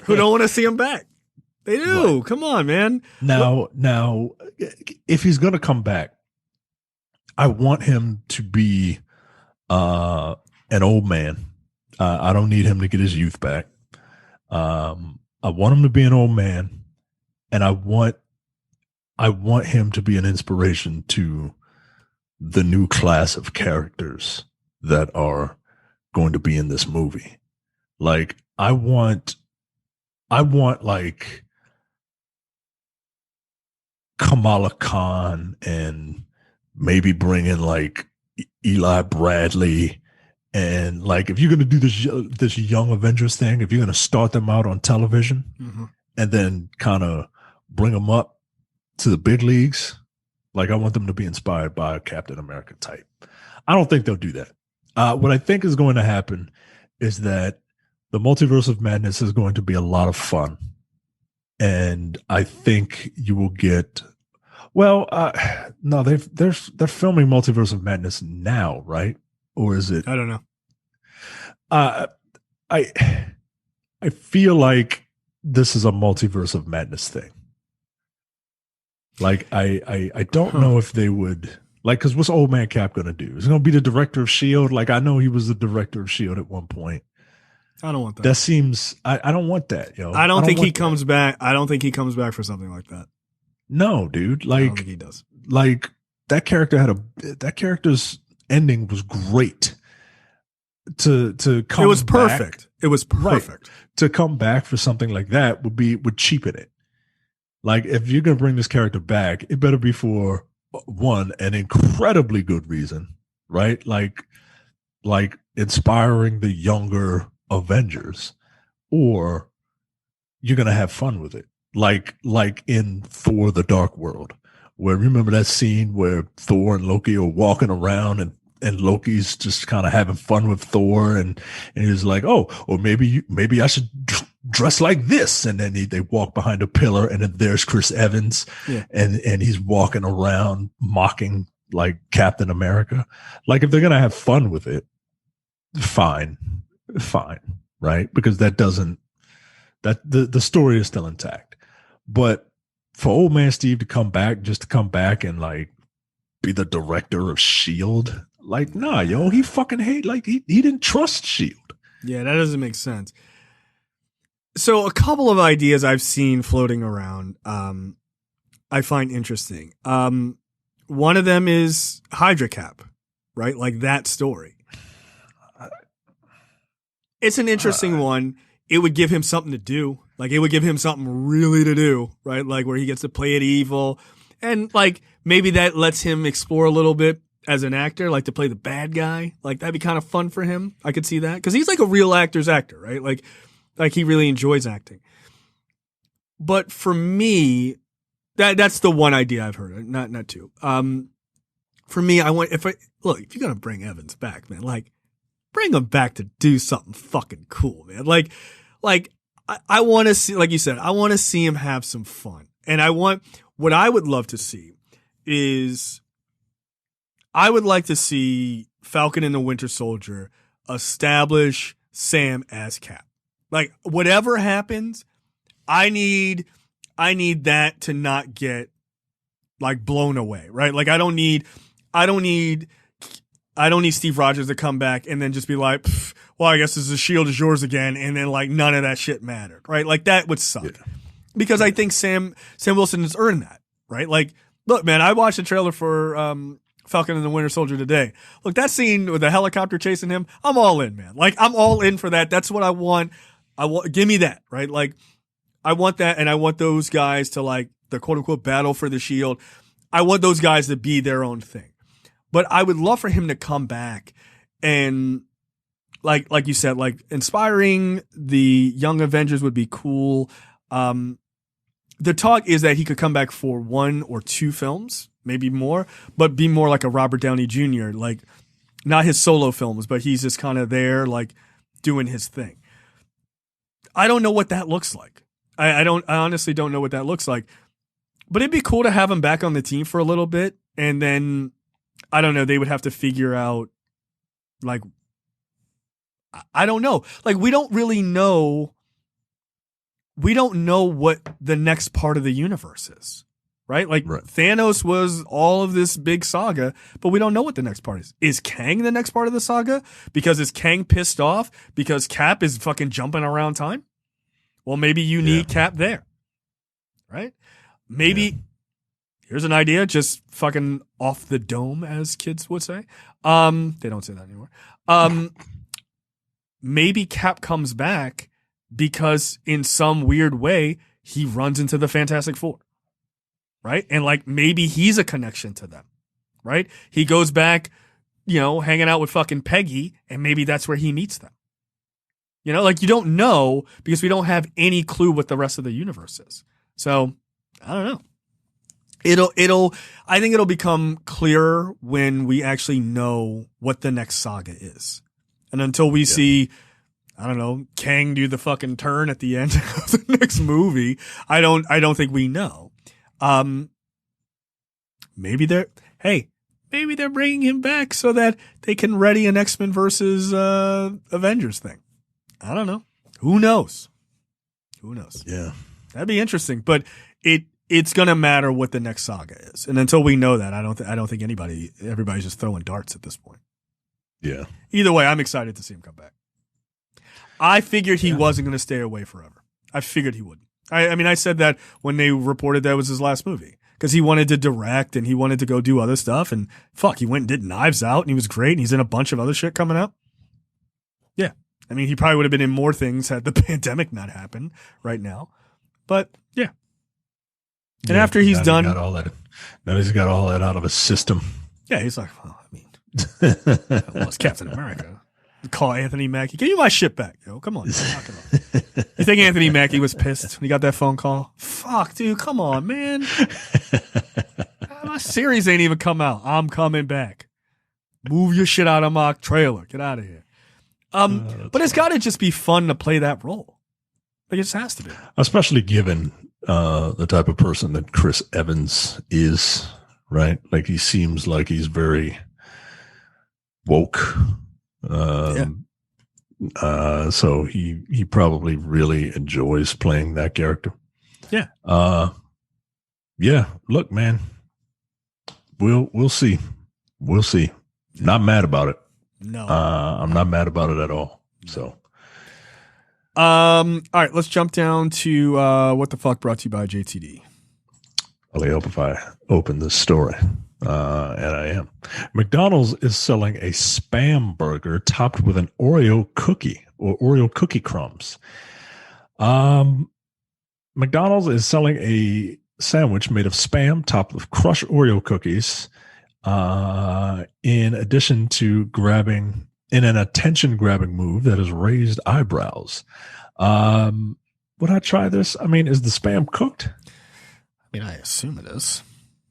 Who don't want to see him back? They do. Right. Come on, man. Now, if he's gonna come back, I want him to be an old man. I don't need him to get his youth back. I want him to be an old man, and I want him to be an inspiration to the new class of characters that are going to be in this movie. Like I want like Kamala Khan and maybe bring in like Eli Bradley. And like, if you're going to do this Young Avengers thing, if you're going to start them out on television and then kind of bring them up to the big leagues, like I want them to be inspired by a Captain America type. I don't think they'll do that. What I think is going to happen is that the Multiverse of Madness is going to be a lot of fun. And I think you will get, no, they're filming Multiverse of Madness now, right? Or is it? I don't know. I feel like this is a Multiverse of Madness thing. Like I don't know if they would like, because what's Old Man Cap gonna do? Is he gonna be the director of S.H.I.E.L.D.? Like I know he was the director of S.H.I.E.L.D. at one point. I don't want that. That seems I don't want that, yo. I don't think he comes back. I don't think he comes back for something like that. No, dude. Like I don't think he does. Like that character's ending was great. To come it was perfect. Back, it was perfect. Right, to come back for something like that would cheapen it. Like if you're gonna bring this character back, it better be for one, an incredibly good reason, right? Like inspiring the younger Avengers, or you're gonna have fun with it. Like in Thor: The Dark World, where remember that scene where Thor and Loki are walking around and Loki's just kind of having fun with Thor, and he's like, oh, or maybe I should dress like this, and then they walk behind a pillar, and then there's Chris Evans, and he's walking around mocking like Captain America. Like if they're gonna have fun with it, fine, right? Because the story is still intact. But for Old Man Steve to come back and like be the director of S.H.I.E.L.D., like, nah, yo, he fucking hate, like, he didn't trust S.H.I.E.L.D. Yeah, that doesn't make sense. So a couple of ideas I've seen floating around, I find interesting. One of them is Hydra Cap, right? Like that story. It's an interesting one. It would give him something to do. Like it would give him something really to do, right? Like where he gets to play it evil. And like maybe that lets him explore a little bit as an actor, like to play the bad guy. Like that'd be kind of fun for him. I could see that. Cause he's like a real actor's actor, right? Like he really enjoys acting. But for me, that's the one idea I've heard. Not two. For me, if you're going to bring Evans back, man, like bring him back to do something fucking cool, man. Like I want to see, like you said, I want to see him have some fun. And what I would love to see is, I would like to see Falcon and the Winter Soldier establish Sam as Cap. Like, whatever happens, I need that to not get like blown away, right? Like, I don't need Steve Rogers to come back and then just be like, well, I guess the shield is yours again, and then like none of that shit mattered, right? Like, that would suck. Yeah. Because I think Sam Wilson has earned that, right? Like, look, man, I watched the trailer for Falcon and the Winter Soldier today. Look, that scene with the helicopter chasing him, I'm all in, man. Like, I'm all in for that. That's what I want. Give me that, right? Like, I want that, and I want those guys to, like, the quote-unquote battle for the shield. I want those guys to be their own thing. But I would love for him to come back and, like you said, like, inspiring the Young Avengers would be cool. The talk is that he could come back for 1 or 2 films, maybe more, but be more like a Robert Downey Jr., like, not his solo films, but he's just kind of there, like, doing his thing. I don't know what that looks like. I honestly don't know what that looks like. But it'd be cool to have him back on the team for a little bit, and then, I don't know, they would have to figure out, like, I don't know. Like, we don't know what the next part of the universe is, right? Like, right. Thanos was all of this big saga, but we don't know what the next part is. Is Kang the next part of the saga? Because is Kang pissed off because Cap is fucking jumping around time? Well, maybe you need Cap there, right? Maybe, here's an idea, just fucking off the dome, as kids would say. They don't say that anymore. Maybe Cap comes back because in some weird way, he runs into the Fantastic Four, right? And like, maybe he's a connection to them, right? He goes back, hanging out with fucking Peggy, and maybe that's where he meets them. Like, you don't know because we don't have any clue what the rest of the universe is. So, I don't know. I think it'll become clearer when we actually know what the next saga is. And until we see, I don't know, Kang do the fucking turn at the end of the next movie, I don't think we know. Maybe they're bringing him back so that they can ready an X-Men versus Avengers thing. I don't know. Who knows? Yeah. That'd be interesting, but it's going to matter what the next saga is. And until we know that, I don't think everybody's just throwing darts at this point. Yeah. Either way, I'm excited to see him come back. I figured he wasn't going to stay away forever. I figured he wouldn't. I mean, I said that when they reported that was his last movie because he wanted to direct and he wanted to go do other stuff. And he went and did Knives Out and he was great. And he's in a bunch of other shit coming up. Yeah. I mean, he probably would have been in more things had the pandemic not happened right now. But yeah. And after he's done. Now he's got all that out of his system. Yeah. He's like, well, I mean, it's Captain America. Call Anthony Mackie. Give me my shit back, yo. Come on. Knock it off. You think Anthony Mackie was pissed when he got that phone call? Fuck, dude. Come on, man. My series ain't even come out. I'm coming back. Move your shit out of my trailer. Get out of here. But it's got to just be fun to play that role. Like, it just has to be. Especially given the type of person that Chris Evans is, right? Like, he seems like he's very woke. So he probably really enjoys playing that character. Yeah. Yeah. Look, man, we'll see. We'll see. Not mad about it. No, I'm not mad about it at all. So, all right, let's jump down to what the fuck, brought to you by JTD. Well, I hope if I open this story. And I am. McDonald's is selling a Spam burger topped with an Oreo cookie or Oreo cookie crumbs. McDonald's is selling a sandwich made of Spam topped with crushed Oreo cookies. In addition to in an attention-grabbing move that has raised eyebrows. Would I try this? I mean, is the Spam cooked? I mean, I assume it is.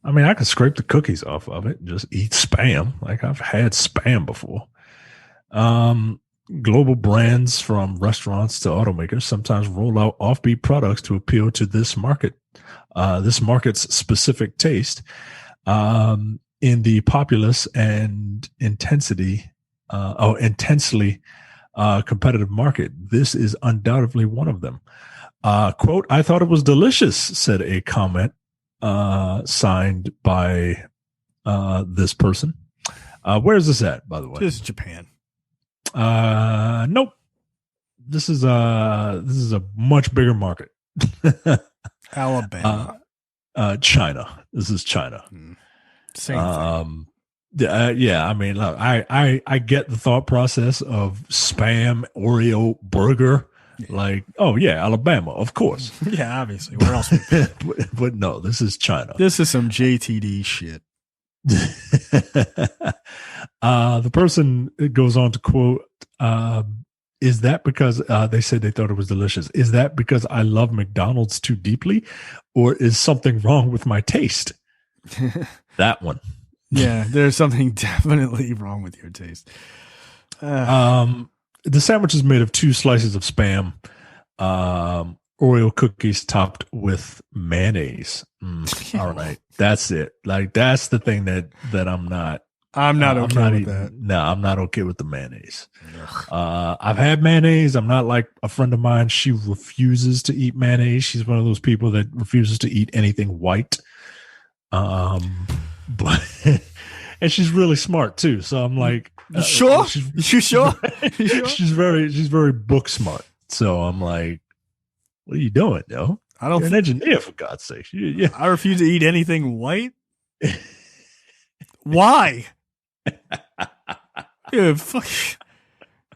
I mean, I could scrape the cookies off of it and just eat Spam. Like, I've had Spam before. Global brands from restaurants to automakers sometimes roll out offbeat products to appeal to this market's specific taste. In the populous and intensely competitive market, this is undoubtedly one of them. Quote, "I thought it was delicious," said a comment signed by this person. Where is this at, by the way? This is Japan. Nope. This is a much bigger market. Alabama. China. This is China. Same thing. Yeah. I mean, look, I get the thought process of Spam Oreo burger. Yeah. Like, oh yeah, Alabama, of course. Yeah, obviously. Where else? But no, this is China. This is some JTD shit. The person goes on to quote, "Is that because they said they thought it was delicious? Is that because I love McDonald's too deeply, or is something wrong with my taste?" That one. Yeah, there's something definitely wrong with your taste. The sandwich is made of 2 slices of Spam, Oreo cookies topped with mayonnaise. All right, that's it. Like, that's the thing that I'm not. I'm not okay with that. No, I'm not okay with the mayonnaise. I've had mayonnaise. I'm not like a friend of mine. She refuses to eat mayonnaise. She's one of those people that refuses to eat anything white. But and she's really smart too. So I'm like, you sure? You sure? She's very book smart. So I'm like, what are you doing, yo? You're an engineer, for God's sake. Yeah. I refuse to eat anything white. Why? Dude, fuck.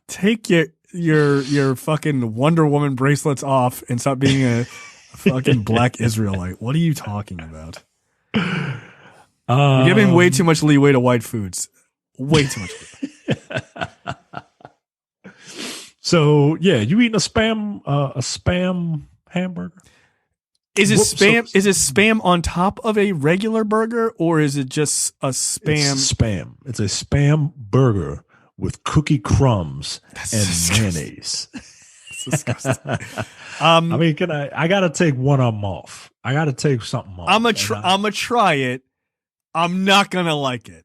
Take your fucking Wonder Woman bracelets off and stop being a fucking black Israelite. What are you talking about? You're giving way too much leeway to white foods. Way too much leeway. So yeah, you eating a spam hamburger? Is it spam? Is it spam on top of a regular burger, or is it just a spam? It's spam. It's a spam burger with cookie crumbs and mayonnaise. That's disgusting. I mean, I gotta take one of them off. I gotta take something off. I'm gonna try it. I'm not gonna like it.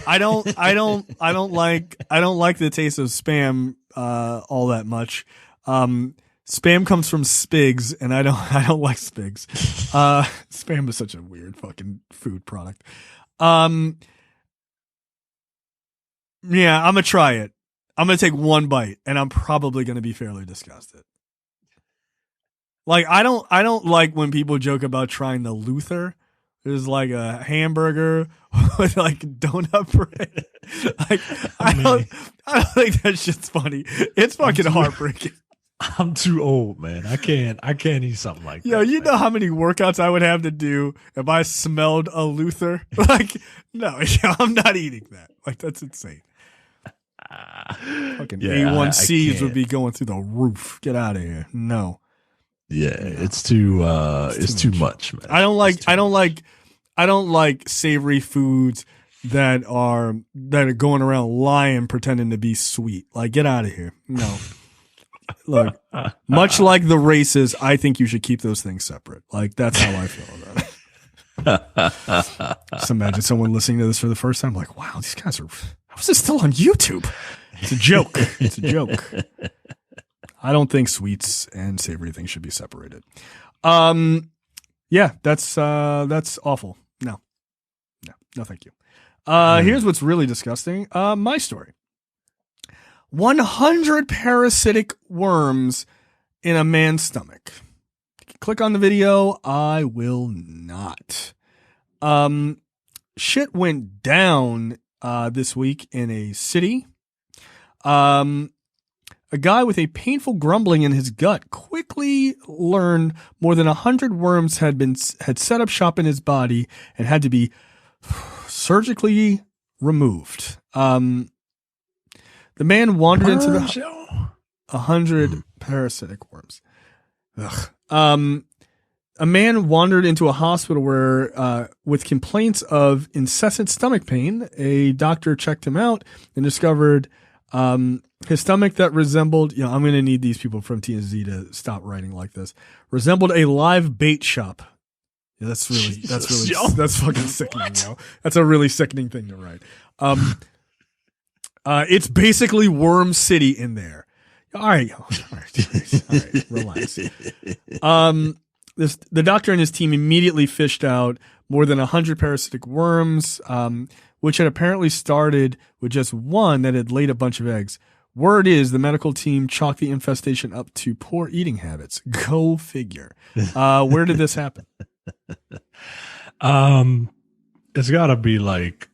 I don't like the taste of spam all that much. Spam comes from Spigs, and I don't like Spigs. Spam is such a weird fucking food product. Yeah, I'm gonna try it. I'm gonna take one bite, and I'm probably gonna be fairly disgusted. Like, I don't like when people joke about trying the Luther. It's like a hamburger with like donut bread. Like, I don't think that shit's funny. It's fucking heartbreaking. I'm too old, man. I can't eat something like that. Yo, you know how many workouts I would have to do if I smelled a Luther? Like, no, I'm not eating that. Like, that's insane. Fucking A1Cs would be going through the roof. Get out of here. No. Yeah, it's too much, man. I don't like savory foods that are going around lying, pretending to be sweet. Like, get out of here. No. Look, much like the races, I think you should keep those things separate. Like, that's how I feel about it. Just imagine someone listening to this for the first time, like, wow, these guys are. How is this still on YouTube? It's a joke. It's a joke. I don't think sweets and savory things should be separated. Yeah, that's awful. No, thank you. Here's what's really disgusting. My story. 100 parasitic worms in a man's stomach. Click on the video. I will not. Shit went down this week in a city. A guy with a painful grumbling in his gut quickly learned more than 100 worms had set up shop in his body and had to be surgically removed. The man wandered into the 100 parasitic worms. Ugh. A man wandered into a hospital where, with complaints of incessant stomach pain, a doctor checked him out and discovered His stomach that resembled, I'm going to need these people from TNZ to stop writing like this. Resembled a live bait shop. Yeah, that's fucking sickening, yo. That's a really sickening thing to write. It's basically Worm City in there. All right, relax. The doctor and his team immediately fished out more than 100 parasitic worms, which had apparently started with just one that had laid a bunch of eggs. Word is the medical team chalked the infestation up to poor eating habits. Go figure. Where did this happen? It's gotta be like,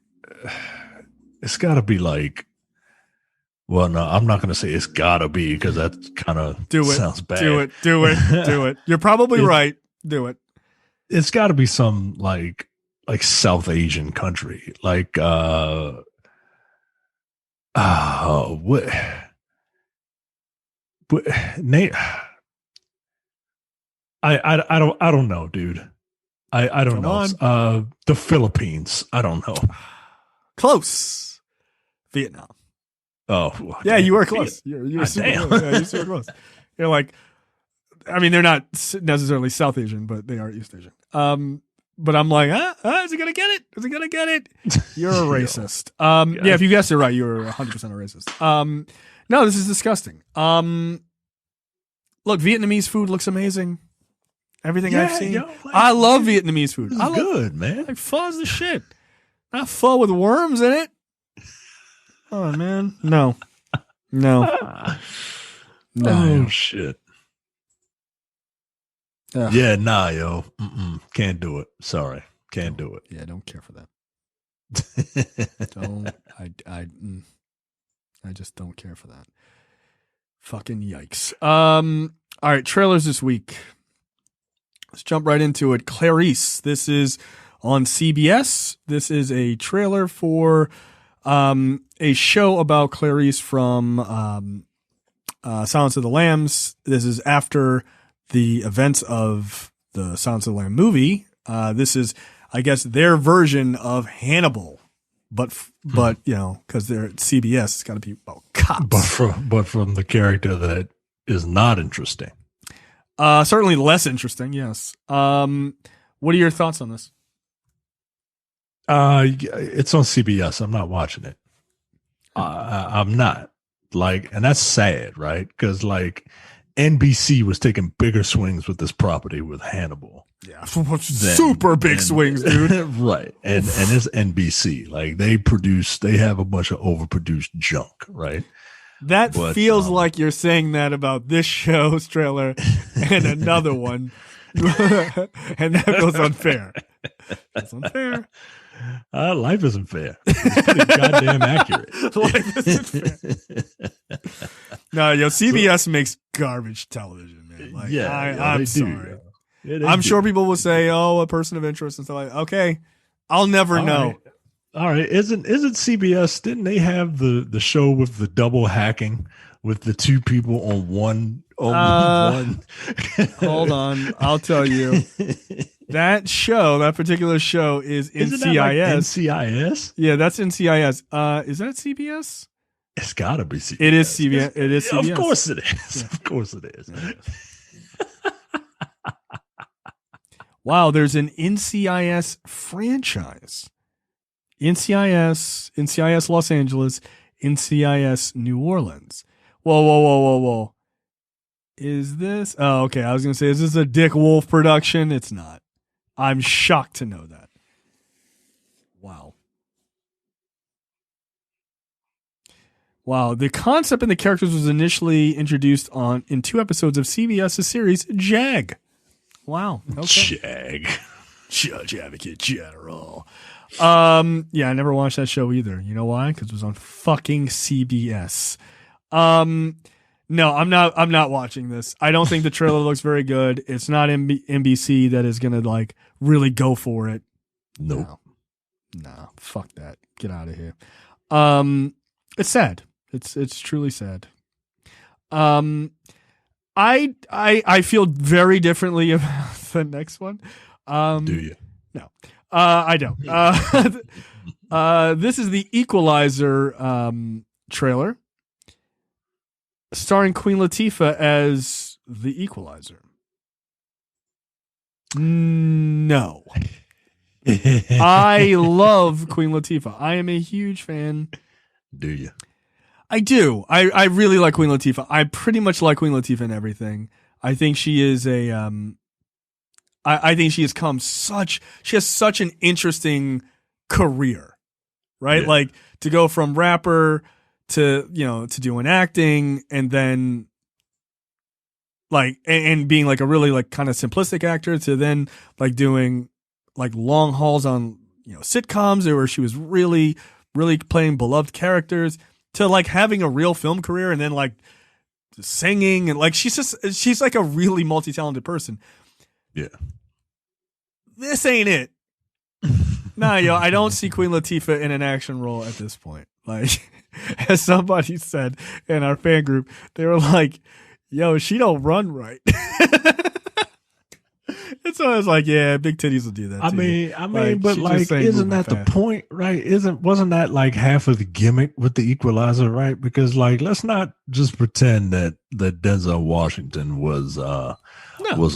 well, no, I'm not going to say it's gotta be because that kind of sounds bad. Do it. You're probably right. Do it. It's gotta be some like South Asian country. Like, Nate, I don't know, dude. I don't know. The Philippines. I don't know. Close. Vietnam. Oh, yeah, you were close. You're super close. Yeah, you're super close. You're like, I mean, they're not necessarily South Asian, but they are East Asian. But I'm like, is he gonna get it? Is he gonna get it? You're a racist. Yeah, if you guessed it right, you're 100% a racist. No, this is disgusting. Look, Vietnamese food looks amazing. Everything I've seen. I love Vietnamese food. It's good, man. Like pho's the shit. Not pho with worms in it. Oh man, no. Oh shit. Yeah, nah, yo. Can't do it. Sorry. Can't do it. Yeah, don't care for that. I just don't care for that. Fucking yikes. All right, trailers this week. Let's jump right into it. Clarice. This is on CBS. This is a trailer for a show about Clarice from Silence of the Lambs. This is after the events of the Silence of the Lambs movie. This is, I guess, their version of Hannibal, but because they're at CBS, it's got to be about cops. But from the character that is not interesting. Certainly less interesting. Yes. What are your thoughts on this? It's on CBS. I'm not watching it. I'm not and that's sad, right? Because NBC was taking bigger swings with this property with Hannibal. Yeah, super big swings, dude. Right, and it's NBC. They have a bunch of overproduced junk, right? But feels like you're saying that about this show's trailer and another one, and that feels unfair. That's unfair. Life isn't fair. It's pretty goddamn accurate. Life isn't fair. No, CBS makes garbage television, man. I'm sorry. I'm sure people will say, "Oh, a person of interest" and stuff like that. Okay, I'll never know. Right. All right, isn't CBS? Didn't they have the show with the double hacking with the two people on one? One. Hold on, I'll tell you. That particular show is NCIS. Isn't that NCIS? Yeah, that's NCIS. Is that CBS? It's gotta be CBS. It is CBS. It is CBS. Of course it is. Yeah. Of course it is. Wow, there's an NCIS franchise. NCIS Los Angeles, NCIS New Orleans. Whoa. Is this? Oh, okay. I was going to say, is this a Dick Wolf production? It's not. I'm shocked to know that. Wow. The concept and the characters was initially introduced in 2 episodes of CBS's series Jag. Wow. Okay. Jag. Judge Advocate General. Yeah, I never watched that show either. You know why? Because it was on fucking CBS. No, I'm not watching this. I don't think the trailer looks very good. It's not NBC that is gonna really go for it. Nope. No, fuck that. Get out of here. It's sad. It's truly sad. I feel very differently about the next one. Do you? No. I don't. This is the Equalizer trailer. starring Queen Latifah as the Equalizer. No. I love Queen Latifah. I am a huge fan. Do you? I do. I really like Queen Latifah. I pretty much like Queen Latifah in everything. I think she is a I think she has such an interesting career, right? Yeah. Like to go from rapper to, to doing acting, and then like, and being like a really like kind of simplistic actor, to then like doing like long hauls on, sitcoms where she was really, really playing beloved characters, to like having a real film career, and then like singing, and like she's like a really multi-talented person. Yeah. This ain't it. Nah, I don't see Queen Latifah in an action role at this point. Like, as somebody said in our fan group, they were like, yo, she don't run right. And so I was like, yeah, big titties will do that. I mean, like, but like, isn't that fast. the point, right? Wasn't that like half of the gimmick with the Equalizer, right? Because like, let's not just pretend that Denzel Washington was a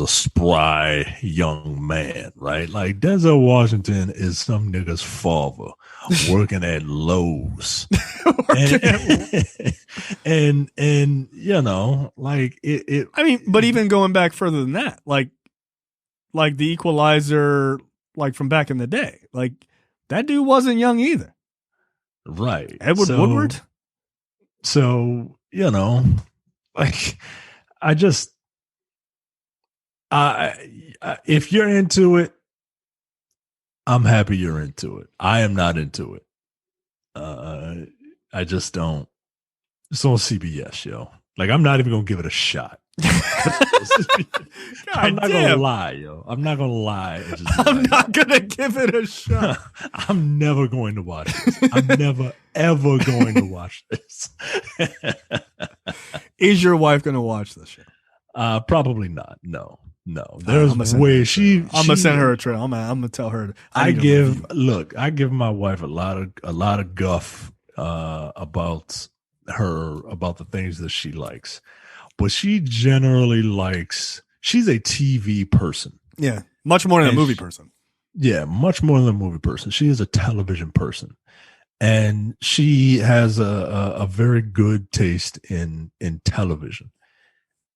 spry young man, right? Like Denzel Washington is some nigga's father working at Lowe's, and like it. I mean, but even going back further than that, like the Equalizer, like from back in the day, like that dude wasn't young either, right? Edward Woodward. So like if you're into it, I'm happy you're into it. I am not into it. I just don't. It's on CBS, yo. Like, I'm not even gonna give it a shot. I'm not gonna lie, yo. I'm not gonna lie. I'm not gonna give it a shot. I'm never going to watch this. I'm never ever going to watch this. Is your wife gonna watch this show? Probably not. No. There's way I'm gonna send her a trail. I'm gonna tell her. I give my wife a lot of guff about the things that she likes, but she generally likes. She's a TV person. Yeah, much more than a movie person. Yeah, much more than a movie person. She is a television person, and she has a very good taste in television.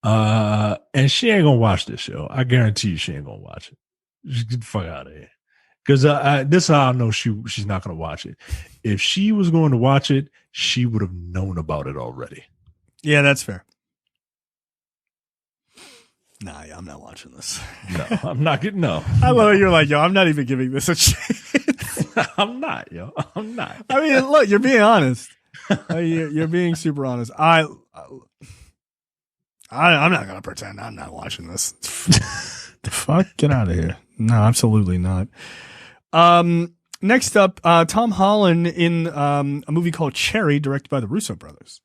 And she ain't gonna watch this show. I guarantee you, she ain't gonna watch it. Just get the fuck out of here. Because this is how I know she's not gonna watch it. If she was going to watch it, she would have known about it already. Yeah, that's fair. Nah, I'm not watching this. No, I'm not getting. No, I love it. You're like, yo, I'm not even giving this a chance. I'm not, yo. I'm not. I mean, look, you're being honest. You're being super honest. I'm not gonna pretend I'm not watching this. The fuck? Get out of here. No, absolutely not. Next up, Tom Holland in a movie called Cherry, directed by the Russo brothers.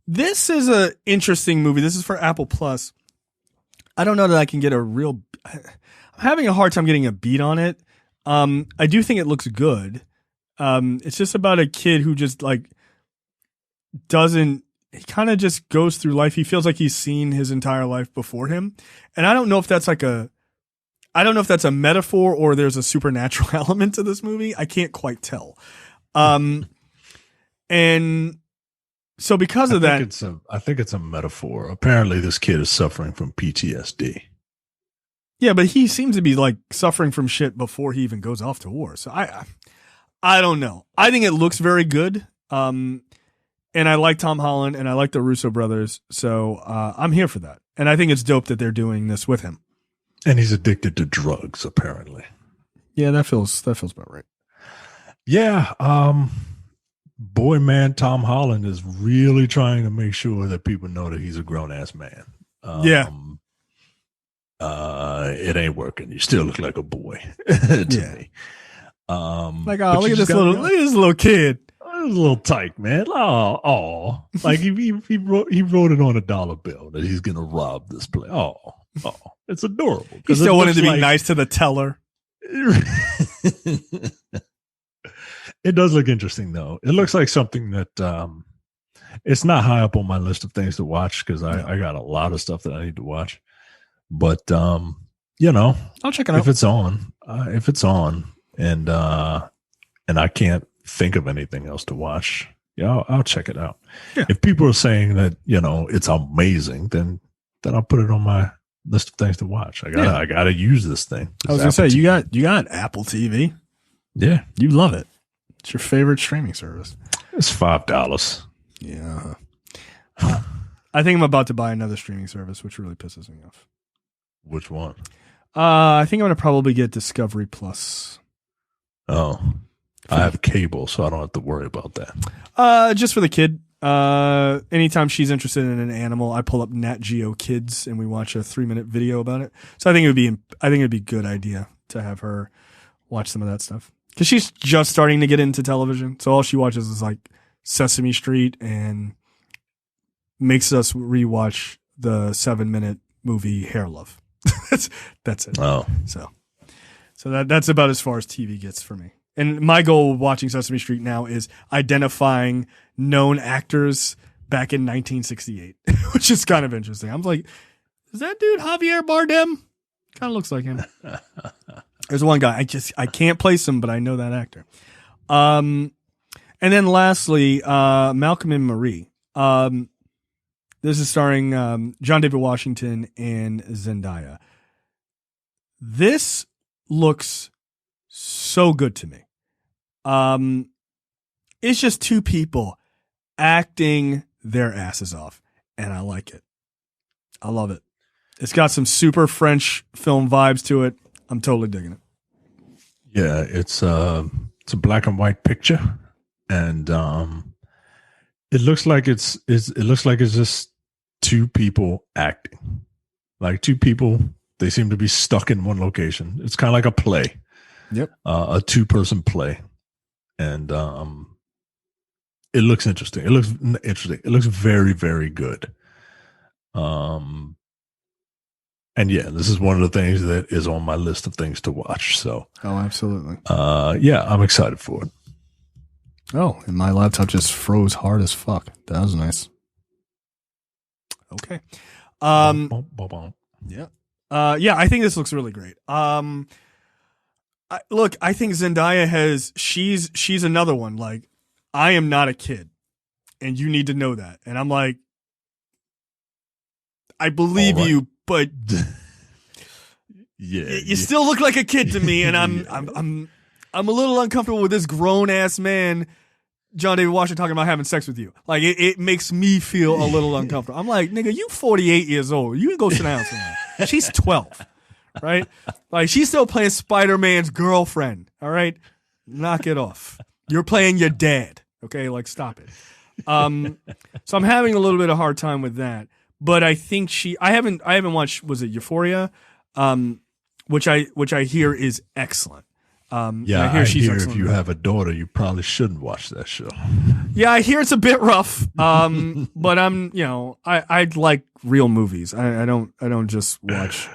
This is an interesting movie. This is for Apple Plus. I don't know that I can get I'm having a hard time getting a beat on it. I do think it looks good. It's just about a kid who just like he kind of just goes through life. He feels like he's seen his entire life before him. And I don't know if that's a metaphor or there's a supernatural element to this movie. I can't quite tell. And so because of that, I think it's a metaphor. Apparently this kid is suffering from PTSD. Yeah, but he seems to be like suffering from shit before he even goes off to war. So I don't know. I think it looks very good. And I like Tom Holland and I like the Russo brothers. So I'm here for that. And I think it's dope that they're doing this with him. And he's addicted to drugs, apparently. Yeah, that feels about right. Yeah. Boy, man, Tom Holland is really trying to make sure that people know that he's a grown ass man. Yeah. It ain't working. You still look like a boy to me. Like, oh, look at this little kid. It was a little tight, man. Oh, like he wrote it on $1 bill that he's gonna rob this place. Oh, it's adorable. He still wanted to be nice to the teller. It does look interesting, though. It looks like something that It's not high up on my list of things to watch because I got a lot of stuff that I need to watch. But you know, I'll check it out if it's on, and I can't think of anything else to watch. Yeah, I'll check it out. Yeah. If people are saying that, you know, it's amazing, then I'll put it on my list of things to watch. I gotta use this thing. I was gonna say, you got Apple TV. Yeah. You love it. It's your favorite streaming service. It's $5. Yeah. I think I'm about to buy another streaming service, which really pisses me off. Which one? I think I'm gonna probably get Discovery Plus. Oh. I have cable, so I don't have to worry about that. Just for the kid. Anytime she's interested in an animal, I pull up Nat Geo Kids and we watch a 3-minute video about it. So I think it'd be a good idea to have her watch some of that stuff because she's just starting to get into television. So all she watches is like Sesame Street and makes us rewatch the 7-minute movie Hair Love. that's it. Oh, so that's about as far as TV gets for me. And my goal of watching Sesame Street now is identifying known actors back in 1968, which is kind of interesting. I'm like, is that dude Javier Bardem? Kind of looks like him. There's one guy. I can't place him, but I know that actor. And then lastly, Malcolm and Marie. This is starring John David Washington and Zendaya. This looks so good to me. It's just two people acting their asses off, and I like it. I love it. It's got some super French film vibes to it. I'm totally digging it. Yeah, it's a black and white picture, and it looks like it's just two people acting, like two people. They seem to be stuck in one location. It's kind of like a play. Yep, a 2-person play. And it looks interesting. It looks very, very good. And yeah, this is one of the things that is on my list of things to watch. So, oh, absolutely. Yeah, I'm excited for it. Oh, and my laptop just froze hard as fuck. That was nice. Okay. Yeah. Yeah, I think this looks really great. I think Zendaya she's another one. Like, I am not a kid, and you need to know that. And I'm like, I believe you, but yeah, you still look like a kid to me, and I'm a little uncomfortable with this grown ass man, John David Washington, talking about having sex with you. Like, it makes me feel a little uncomfortable. I'm like, nigga, you 48 years old. You can go sit down somewhere. She's 12. Right? Like, she's still playing Spider-Man's girlfriend. All right? Knock it off. You're playing your dad. Okay? Like, stop it. So I'm having a little bit of a hard time with that. But I think I haven't watched, was it Euphoria? Which I hear is excellent. Yeah, I hear if you have a daughter, you probably shouldn't watch that show. Yeah, I hear it's a bit rough. But I like real movies. I don't just watch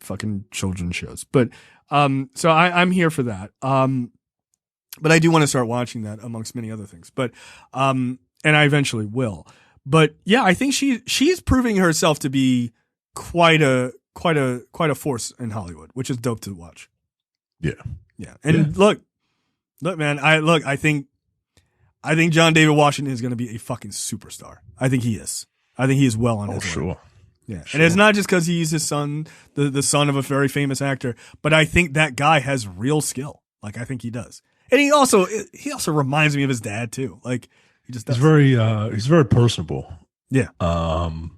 fucking children's shows. But so I'm here for that. But I do want to start watching that amongst many other things. But and I eventually will. But yeah, I think she's proving herself to be quite a force in Hollywood, which is dope to watch. Yeah. Yeah. And look, man, I think John David Washington is going to be a fucking superstar. I think he is. I think he is well on his way. Sure. Yeah. Sure. And it's not just because he's his son, the son of a very famous actor, but I think that guy has real skill. Like, I think he does. And he also reminds me of his dad too. Like, he just does. He's very personable. Yeah. And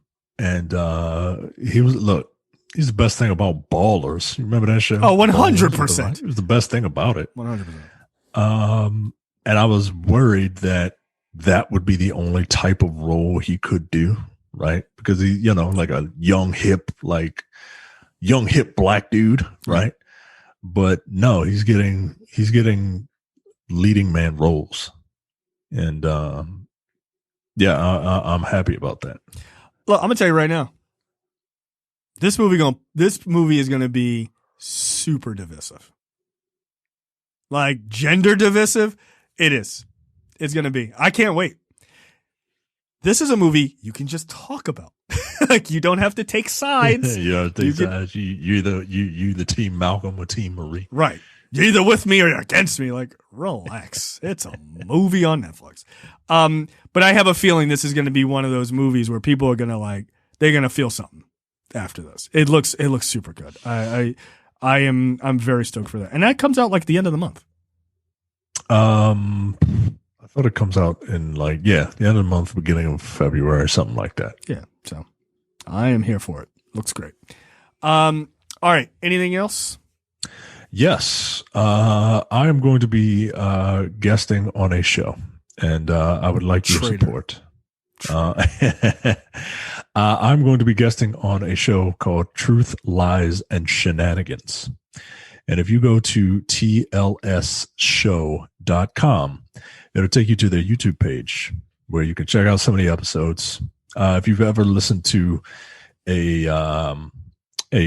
he's the best thing about Ballers. You remember that show? Oh, 100%. It was the best thing about it. 100%. And I was worried that would be the only type of role he could do, right? Because he, like a young hip black dude, right? But no, he's getting leading man roles. And yeah, I'm happy about that. Look, I'm gonna tell you right now, this movie is gonna be super divisive, like gender divisive. It is. It's gonna be. I can't wait. This is a movie you can just talk about. Like, you don't have to take sides. You don't take sides. You the team Malcolm or team Marie. Right. You're either with me or you're against me. Like, relax. It's a movie on Netflix. But I have a feeling this is going to be one of those movies where people are going to they're going to feel something after this. It looks super good. I'm very stoked for that. And that comes out like the end of the month. I thought it comes out in the end of the month, beginning of February, something like that. Yeah. So I am here for it. Looks great. All right. Anything else? Yes. I am going to be guesting on a show, and I would like your support. I'm going to be guesting on a show called Truth, Lies, and Shenanigans. And if you go to tlsshow.com, it'll take you to their YouTube page where you can check out some of the episodes. If you've ever listened to a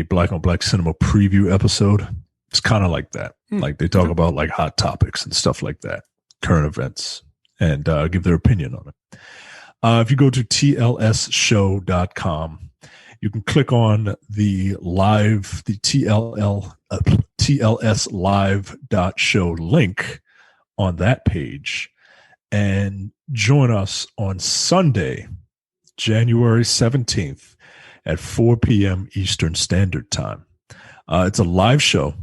Black on Black Cinema preview episode, it's kind of like that. Like they talk about like hot topics and stuff like that, current events, and give their opinion on it. If you go to tlsshow.com, you can click on the TLS live.show link on that page and join us on Sunday, January 17th at 4 p.m. Eastern Standard Time. It's a live show.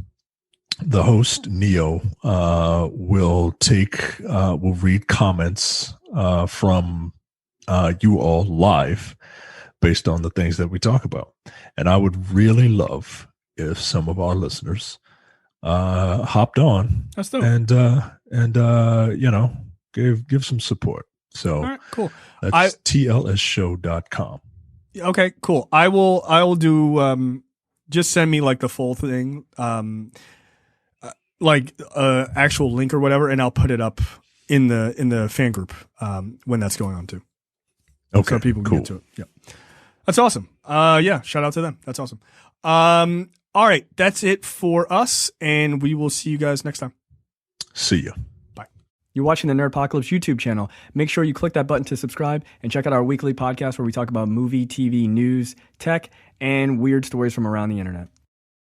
The host, Neo, will read comments from you all live based on the things that we talk about. And I would really love if some of our listeners hopped on. That's dope. And give some support. So all right, cool. That's tlsshow.com. Okay, cool. I will do just send me like the full thing, actual link or whatever, and I'll put it up in the fan group when that's going on too. Okay, so people can get to it. Yeah, that's awesome. Shout out to them. That's awesome. All right, that's it for us, and we will see you guys next time. See ya. Bye. You're watching the Nerdpocalypse YouTube channel. Make sure you click that button to subscribe and check out our weekly podcast where we talk about movie, TV, news, tech, and weird stories from around the internet.